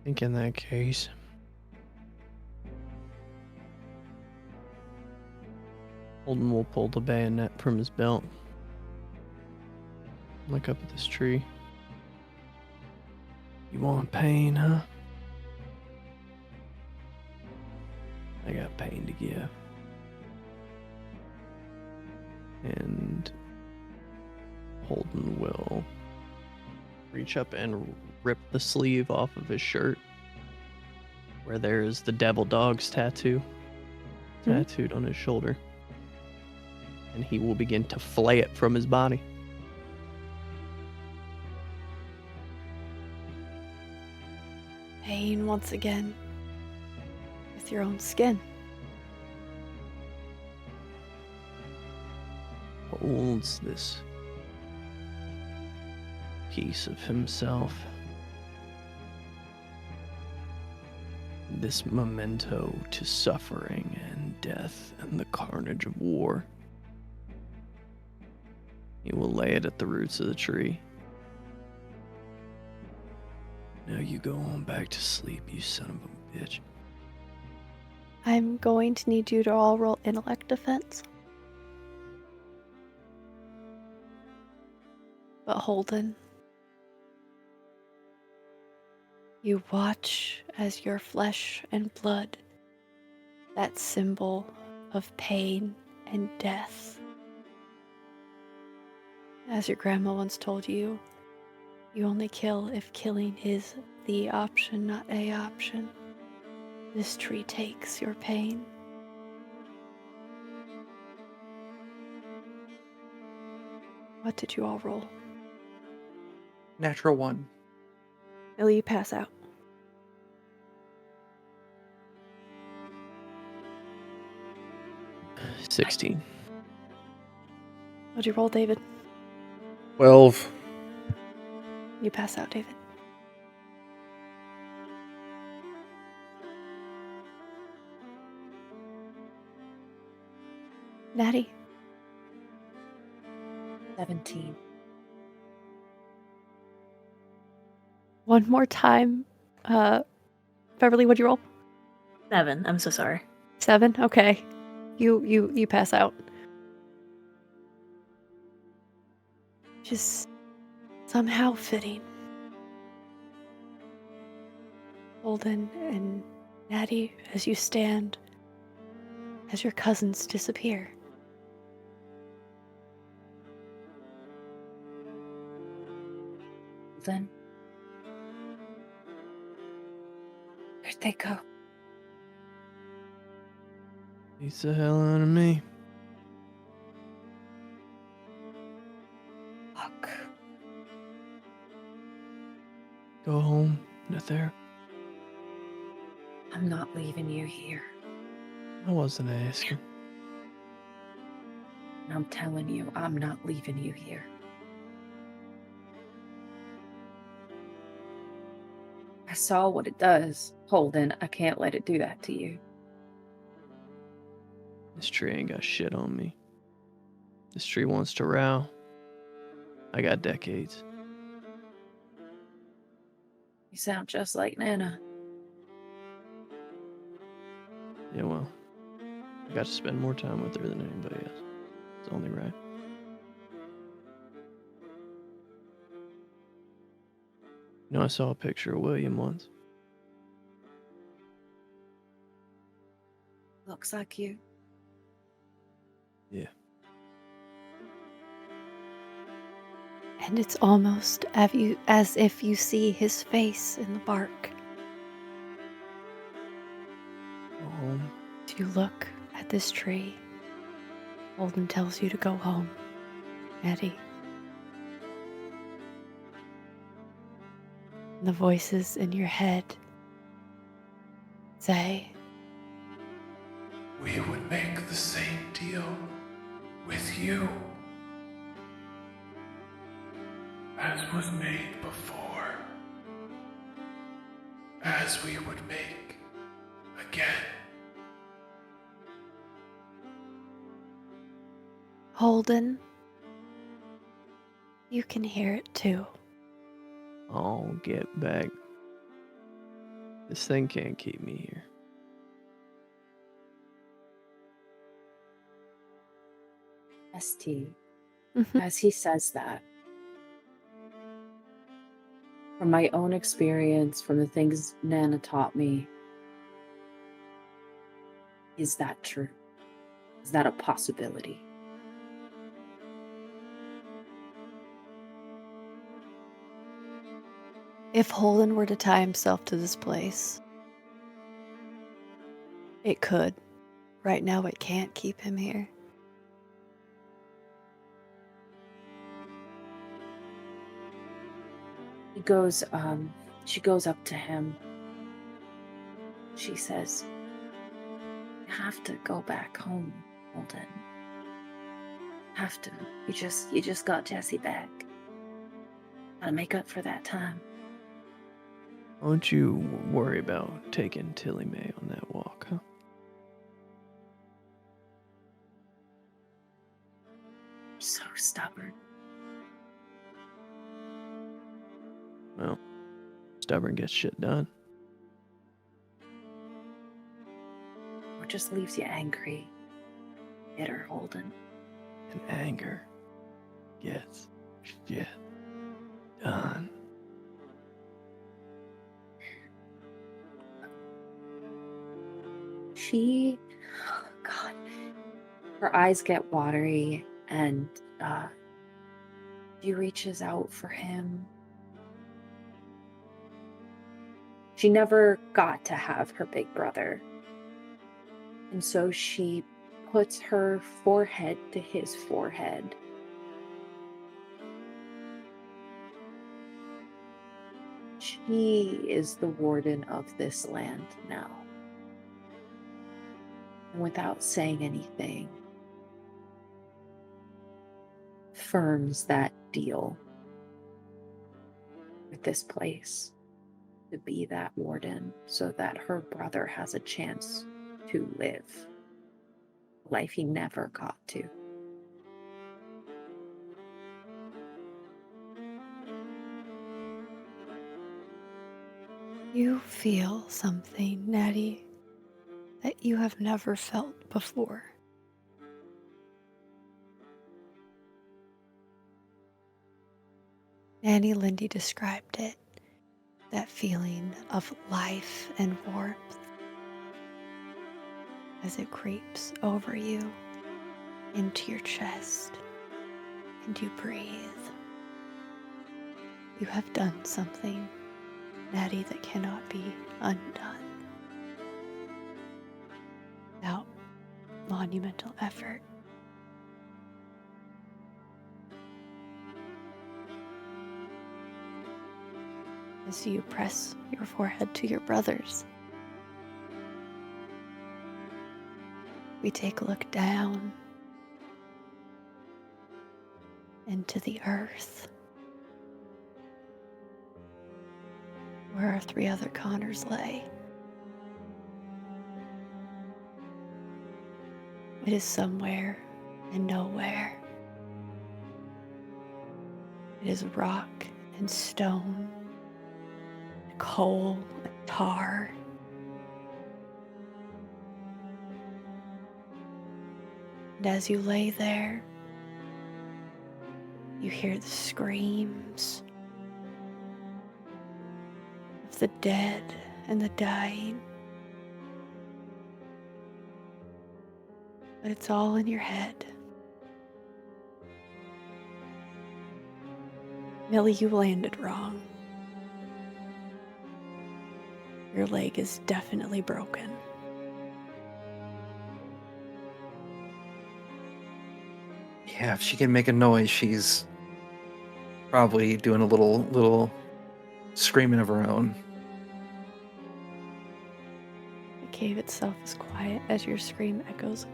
think in that case, Holden will pull the bayonet from his belt. Look up at this tree. You want pain, huh? I got pain to give. And Holden will reach up and rip the sleeve off of his shirt where there's the devil dog's tattoo tattooed on his shoulder. And he will begin to flay it from his body. Pain once again. With your own skin. Holds this piece of himself. This memento to suffering and death and the carnage of war. He will lay it at the roots of the tree. Now you go on back to sleep, you son of a bitch. I'm going to need you to all roll intellect defense. But Holden, you watch as your flesh and blood, that symbol of pain and death. As your grandma once told you, you only kill if killing is the option, not a option. This tree takes your pain. What did you all roll? natural 1. Millie, you pass out. — 16. What'd you roll, David? 12. You pass out, David. Natty? 17. One more time. Beverly, what'd you roll? 7. I'm so sorry. 7? Okay. You pass out. Just somehow fitting. Holden and Natty, as you stand, as your cousins disappear. Then where'd they go? Beats the hell out of me. Fuck. Go home, Nether. I'm not leaving you here. I wasn't asking. And I'm telling you, I'm not leaving you here. I saw what it does, Holden. I can't let it do that to you. This tree ain't got shit on me. This tree wants to row. I got decades. You sound just like Nana. Yeah, well, I got to spend more time with her than anybody else. It's only right. You know, I saw a picture of William once. Looks like you. Yeah. And it's almost as if you see his face in the bark. Go home. As you look at this tree, Holden tells you to go home, Nettie. And the voices in your head say, We would make the same deal with you as was made before, as we would make again. Holden, you can hear it too. I'll get back. This thing can't keep me here. ST. Mhm. As he says that, from my own experience, from the things Nana taught me, is that true? Is that a possibility? If Holden were to tie himself to this place, it could. Right now, it can't keep him here. She goes up to him. She says, You have to go back home, Holden. Have to. You just got Jesse back. Gotta make up for that time. Don't you worry about taking Tilly Mae on that walk, huh? You're so stubborn. Well, stubborn gets shit done. Or just leaves you angry. Bitter, Holden. And anger gets shit done. God, her eyes get watery and she reaches out for him. She never got to have her big brother. And so she puts her forehead to his forehead. She is the warden of this land now. And without saying anything, firms that deal with this place to be that warden so that her brother has a chance to live life he never got to. You feel something, Natty, that you have never felt before. Nanny Lindy described it, that feeling of life and warmth as it creeps over you into your chest and you breathe. You have done something, Natty, that cannot be undone without monumental effort. As you press your forehead to your brother's, we take a look down into the earth, where our 3 other Connors lay. It is somewhere and nowhere. It is rock and stone, coal and tar. And as you lay there, you hear the screams of the dead and the dying. But it's all in your head. Millie, you landed wrong. Your leg is definitely broken. Yeah, if she can make a noise, she's probably doing a little screaming of her own. The cave itself is quiet as your scream echoes.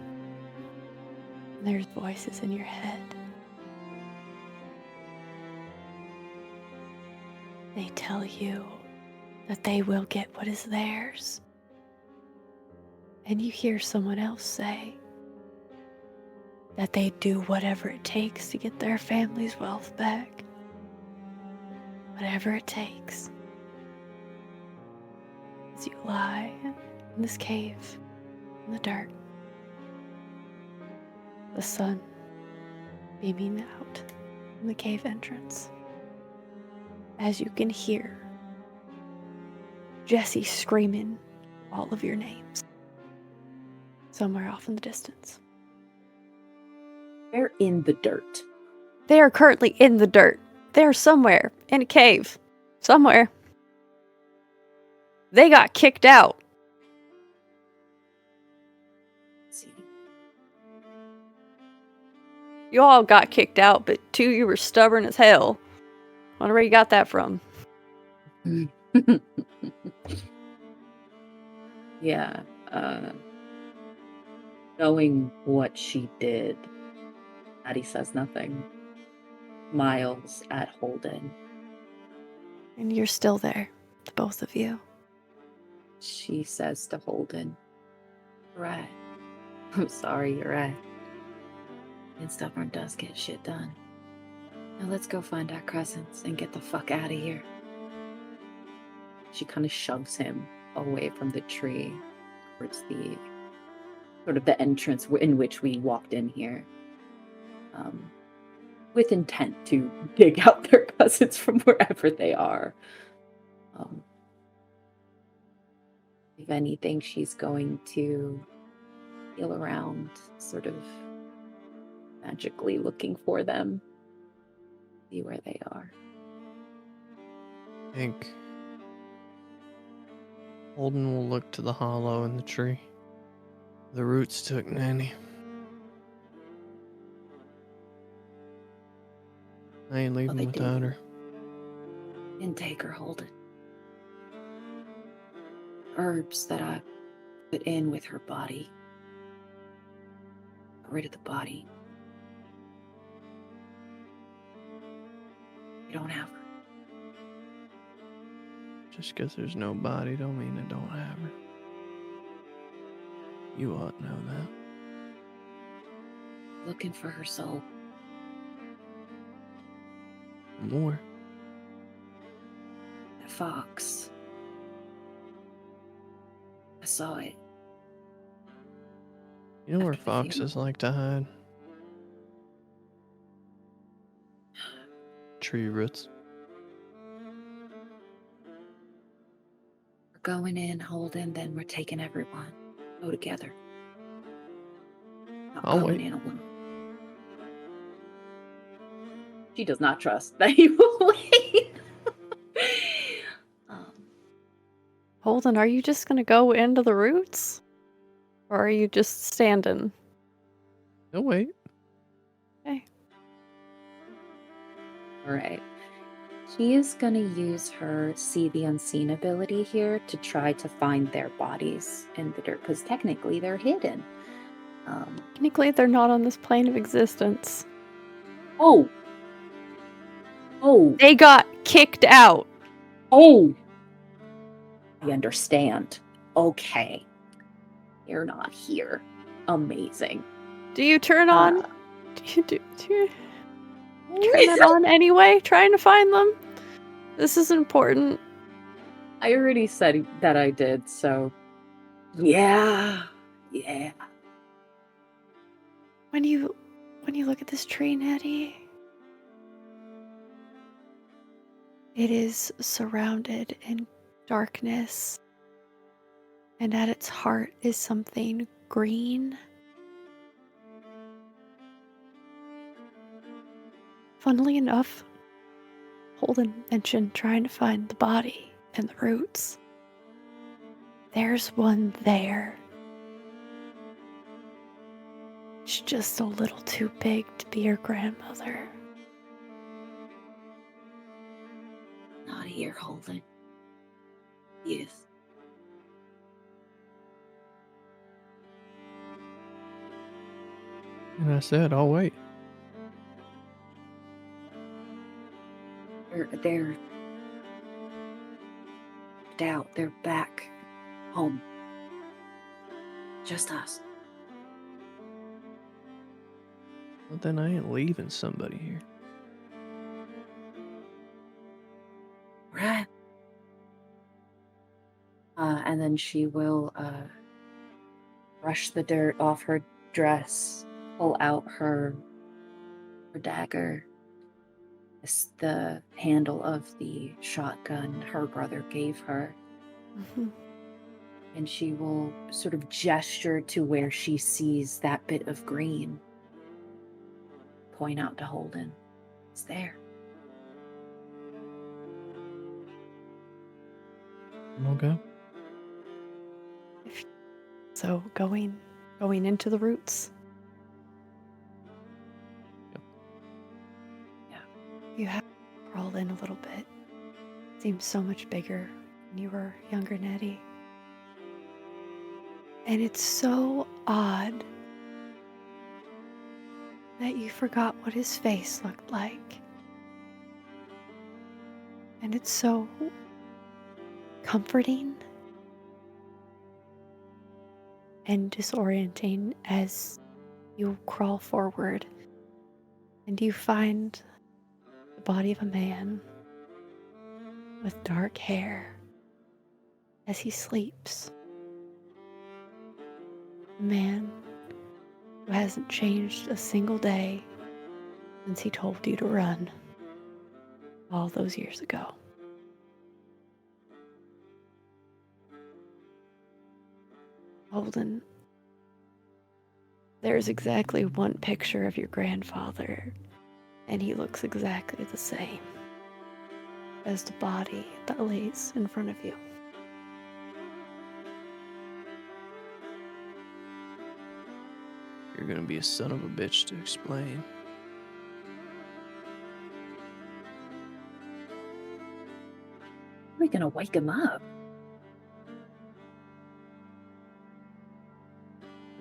And there's voices in your head. They tell you that they will get what is theirs. And you hear someone else say that they do whatever it takes to get their family's wealth back. Whatever it takes. As you lie in this cave, in the dark, the sun beaming out from the cave entrance, as you can hear Jesse screaming all of your names somewhere off in the distance. They're in the dirt. They are currently in the dirt. They are somewhere in a cave. Somewhere. They got kicked out. See. You all got kicked out, but 2 you were stubborn as hell. Wonder where you got that from. Yeah. Knowing what she did, Addie says nothing. Smiles at Holden. And you're still there, the both of you. She says to Holden, "You're right. I'm sorry, you're right. And stubborn does get shit done. Now let's go find our cousins and get the fuck out of here." She kind of shoves him away from the tree towards the sort of the entrance in which we walked in here, with intent to dig out their cousins from wherever they are. If anything, she's going to feel around, sort of magically looking for them, see where they are. I think Holden will look to the hollow in the tree. The roots took Nanny. I ain't leaving they without did. her. Didn't take her, Holden. Herbs that I put in with her body. Got rid of the body. You don't have her. Just because there's no body don't mean I don't have her. You ought to know that. Looking for her soul. More. That fox. I saw it. You know where After the funeral. foxes like to hide? Tree roots. We're going in, Holden, then we're taking everyone. Go together. Not I'll going wait. in alone. She does not trust that he will wait. Holden, are you just gonna go into the roots? Or are you just standing? No, wait. Okay. All right. He is going to use her see the unseen ability here to try to find their bodies in the dirt, because technically they're hidden. Technically, they're not on this plane of existence. Oh! They got kicked out. Oh! I understand. Okay. You're not here. Amazing. Do you turn on? Do you turn it on anyway? Trying to find them? This is important. I already said that I did, so yeah. When you look at this tree, Nettie, it is surrounded in darkness, and at its heart is something green. Funnily enough, Holden mentioned trying to find the body and the roots. There's one there. It's just a little too big to be your grandmother. Not here, Holden. Yes. And I said, I'll wait. They're out. They're back home. Just us. Well, then I ain't leaving somebody here. Right. And then she will brush the dirt off her dress, pull out her dagger, the handle of the shotgun her brother gave her. Mm-hmm. And she will sort of gesture to where she sees that bit of green. Point out to Holden. It's there. Okay. So going into the roots. Yep. Yeah. You have to crawl in a little bit. Seems so much bigger when you were younger, Nettie. And it's so odd that you forgot what his face looked like. And it's so comforting and disorienting as you crawl forward and you find the body of a man with dark hair as he sleeps. A man who hasn't changed a single day since he told you to run all those years ago. Holden, there's exactly one picture of your grandfather, and he looks exactly the same as the body that lays in front of you. You're gonna be a son of a bitch to explain. We're gonna wake him up.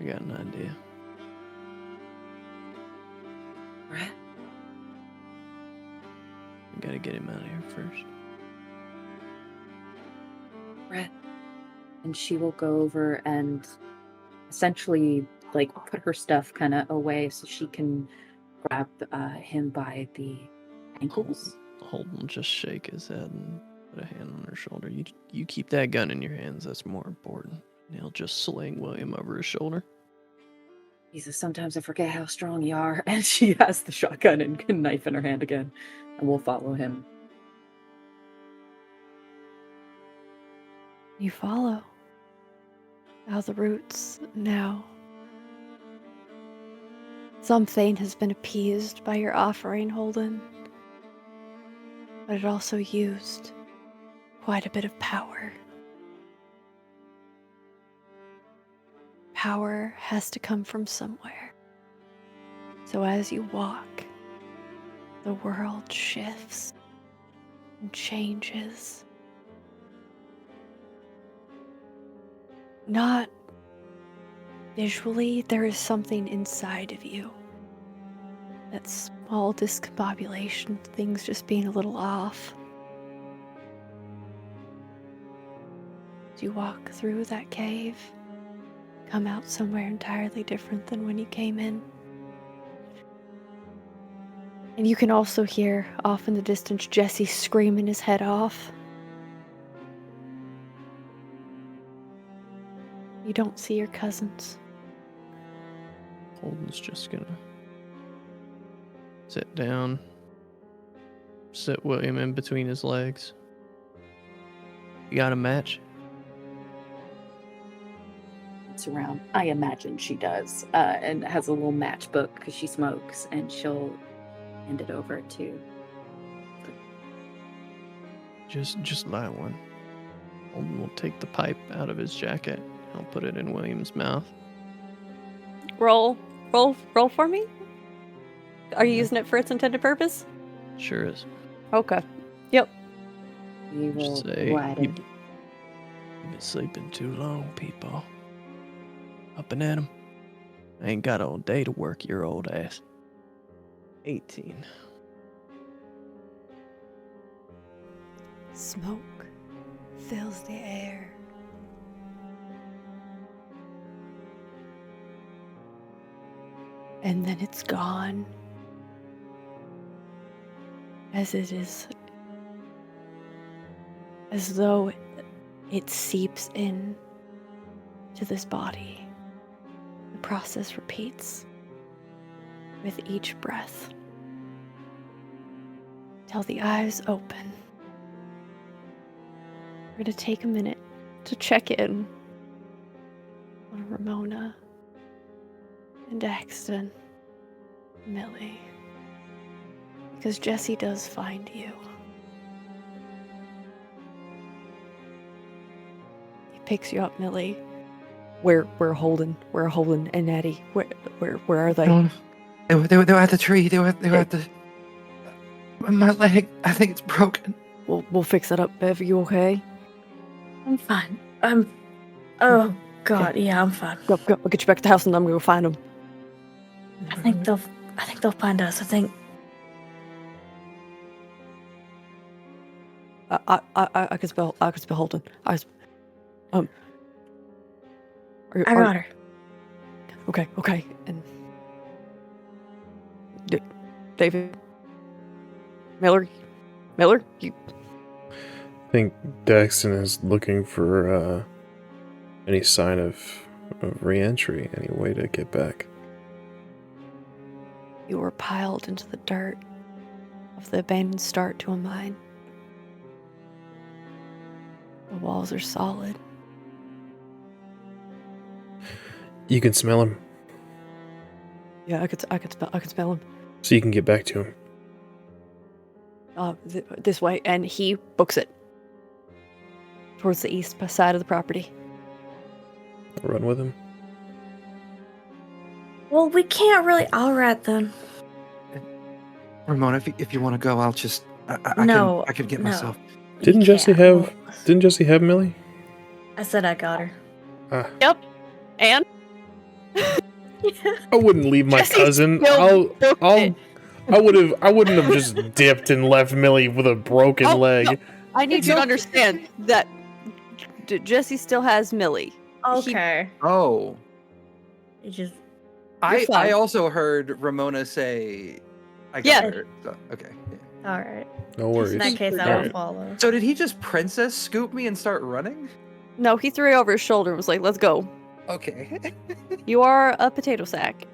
I got an idea. Right? We gotta get him out of here first. Brett. And she will go over and essentially like put her stuff kind of away so she can grab him by the ankles. Holden will just shake his head and put a hand on her shoulder. You keep that gun in your hands. That's more important. And he'll just sling William over his shoulder. Jesus, sometimes I forget how strong you are. And she has the shotgun and knife in her hand again. And we'll follow him. You follow. Out of the roots now. Something has been appeased by your offering, Holden. But it also used quite a bit of power. Power has to come from somewhere. So as you walk, the world shifts and changes. Not visually, there is something inside of you. That small discombobulation, things just being a little off. As you walk through that cave, come out somewhere entirely different than when you came in. And you can also hear off in the distance Jesse screaming his head off. You don't see your cousins. Holden's just gonna sit down, sit William in between his legs. You got a match? It's around. I imagine she does. And has a little matchbook because she smokes. And she'll hand it over to... Just light one. Holden will take the pipe out of his jacket. He'll put it in William's mouth. Roll for me? Are you using it for its intended purpose? Sure is. Okay. Yep. You will Just say, light it. you've been sleeping too long, people. Up and at 'em. I ain't got all day to work your old ass. 18. Smoke fills the air. And then it's gone. As it is, as though it seeps in to this body. The process repeats with each breath till the eyes open. We're going to take a minute to check in on Ramona and Daxton, Millie, because Jesse does find you. He picks you up, Millie. Where Holden and Natty? Where are they? They were at the tree. They were at the. My leg. I think it's broken. We'll fix it up, Bev. You okay? I'm fine. Oh God, yeah, I'm fine. Go. I'll get you back to the house, and I'm gonna go find them. I think they'll find us. I think. I can spell Holden. I got her. Okay. And David Miller, you. I think Daxton is looking for any sign of re-entry, any way to get back. You were piled into the dirt of the abandoned start to a mine. The walls are solid. You can smell him, Yeah, I could smell him. so you can get back to him. This way, and he books it towards the east side of the property. I'll run with him. Well, we can't really. All right then. Ramona, if you want to go, I'll just. No, I could get no. myself. Didn't You Jesse can't. have? Well, Didn't Jesse have Millie? I said I got her. Yep. And I wouldn't leave my Jesse cousin. still broke it. I wouldn't have just dipped and left Millie with a broken Oh, leg. no. I need It's you to okay. understand that Jesse still has Millie. Okay. Oh, It just I fine. also heard Ramona say, "I got Yeah. her." So, okay. Yeah. All right. No In worries. that case, I will Alright. follow. So did he just princess scoop me and start running? No, he threw it over his shoulder and was like, let's go. Okay. You are a potato sack.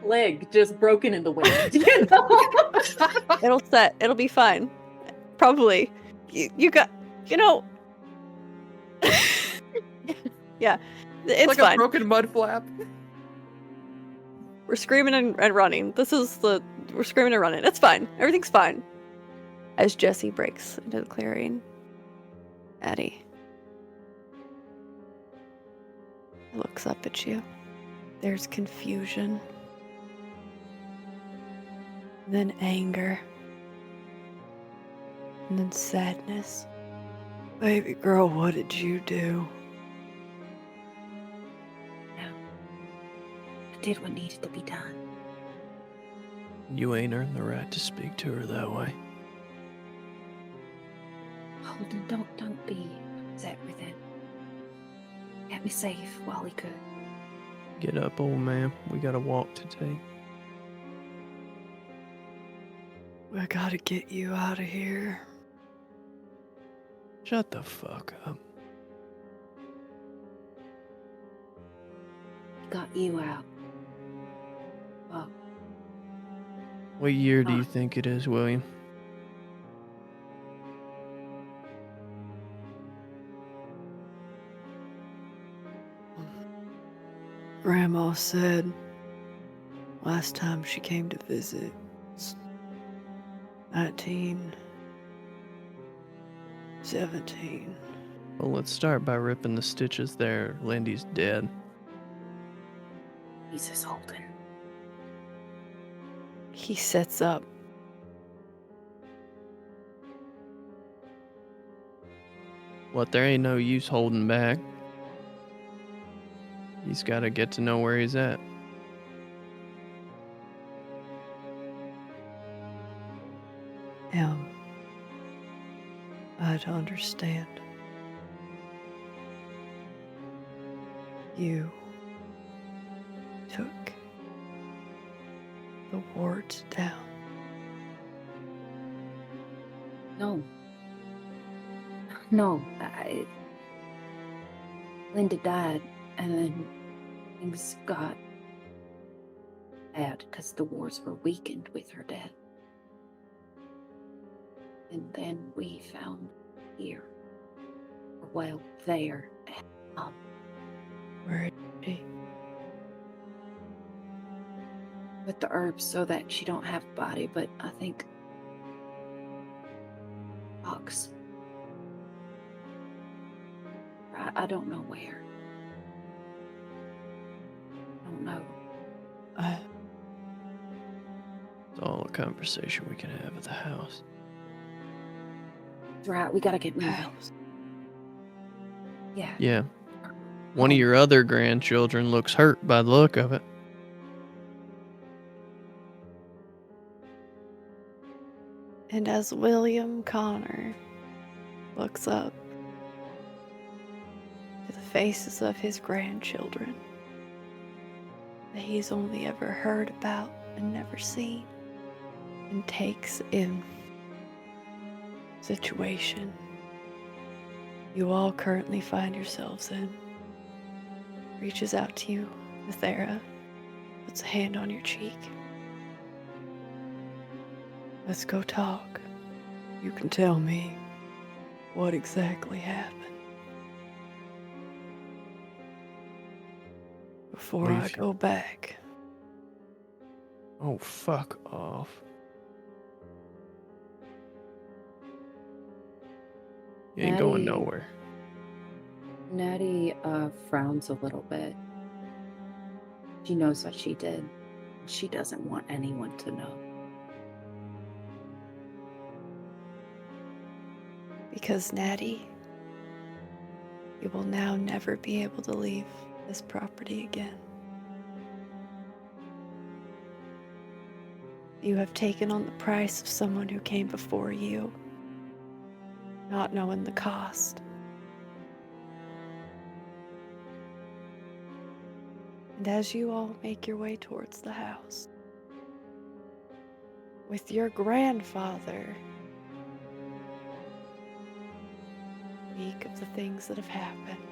Leg just broken in the wind. You know? It'll be fine. Probably. You got, you know. Yeah, it's like fine. a broken mud flap. We're screaming and running. We're screaming and running. It's fine. Everything's fine. As Jesse breaks into the clearing, Addie looks up at you. There's confusion. Then anger. And then sadness. Baby girl, what did you do? I did what needed to be done. You ain't earned the right to speak to her that way. Holden, don't be upset with it. Kept me safe while he could. Get up, old man. We got a walk to take. I gotta get you out of here. Shut the fuck up. Got you out. Oh, What year do you think it is, William? Grandma said last time she came to visit was 1917. Well, let's start by ripping the stitches there. Lindy's dead. Jesus, Holden. He sets up. What, there ain't no use holding back. He's gotta get to know where he's at. I'd understand. You took the wards down. No, Linda died, and then things got bad because the wars were weakened with her death. And then we found here, well, there, Where is she? with the herbs so that she don't have a body, but I think Fox. I don't know where. I don't know. It's all a conversation we can have at the house. That's right, we gotta get moving. House. Yeah. Yeah. One of your other grandchildren looks hurt by the look of it. And as William Connor looks up to the faces of his grandchildren that he's only ever heard about and never seen, and takes in the situation you all currently find yourselves in, reaches out to you, Athera, puts a hand on your cheek. Let's go talk. You can tell me what exactly happened. Before What do you I think? go back. Oh, fuck off. You ain't going Natty. nowhere. Natty frowns a little bit. She knows what she did. She doesn't want anyone to know. Because, Natty, you will now never be able to leave this property again. You have taken on the price of someone who came before you, not knowing the cost. And as you all make your way towards the house, with your grandfather, speak of the things that have happened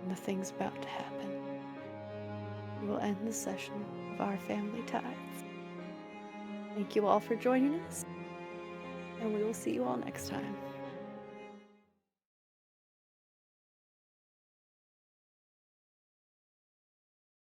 and the things about to happen, we will end the session of our Family Tithes. Thank you all for joining us, and we will see you all next time.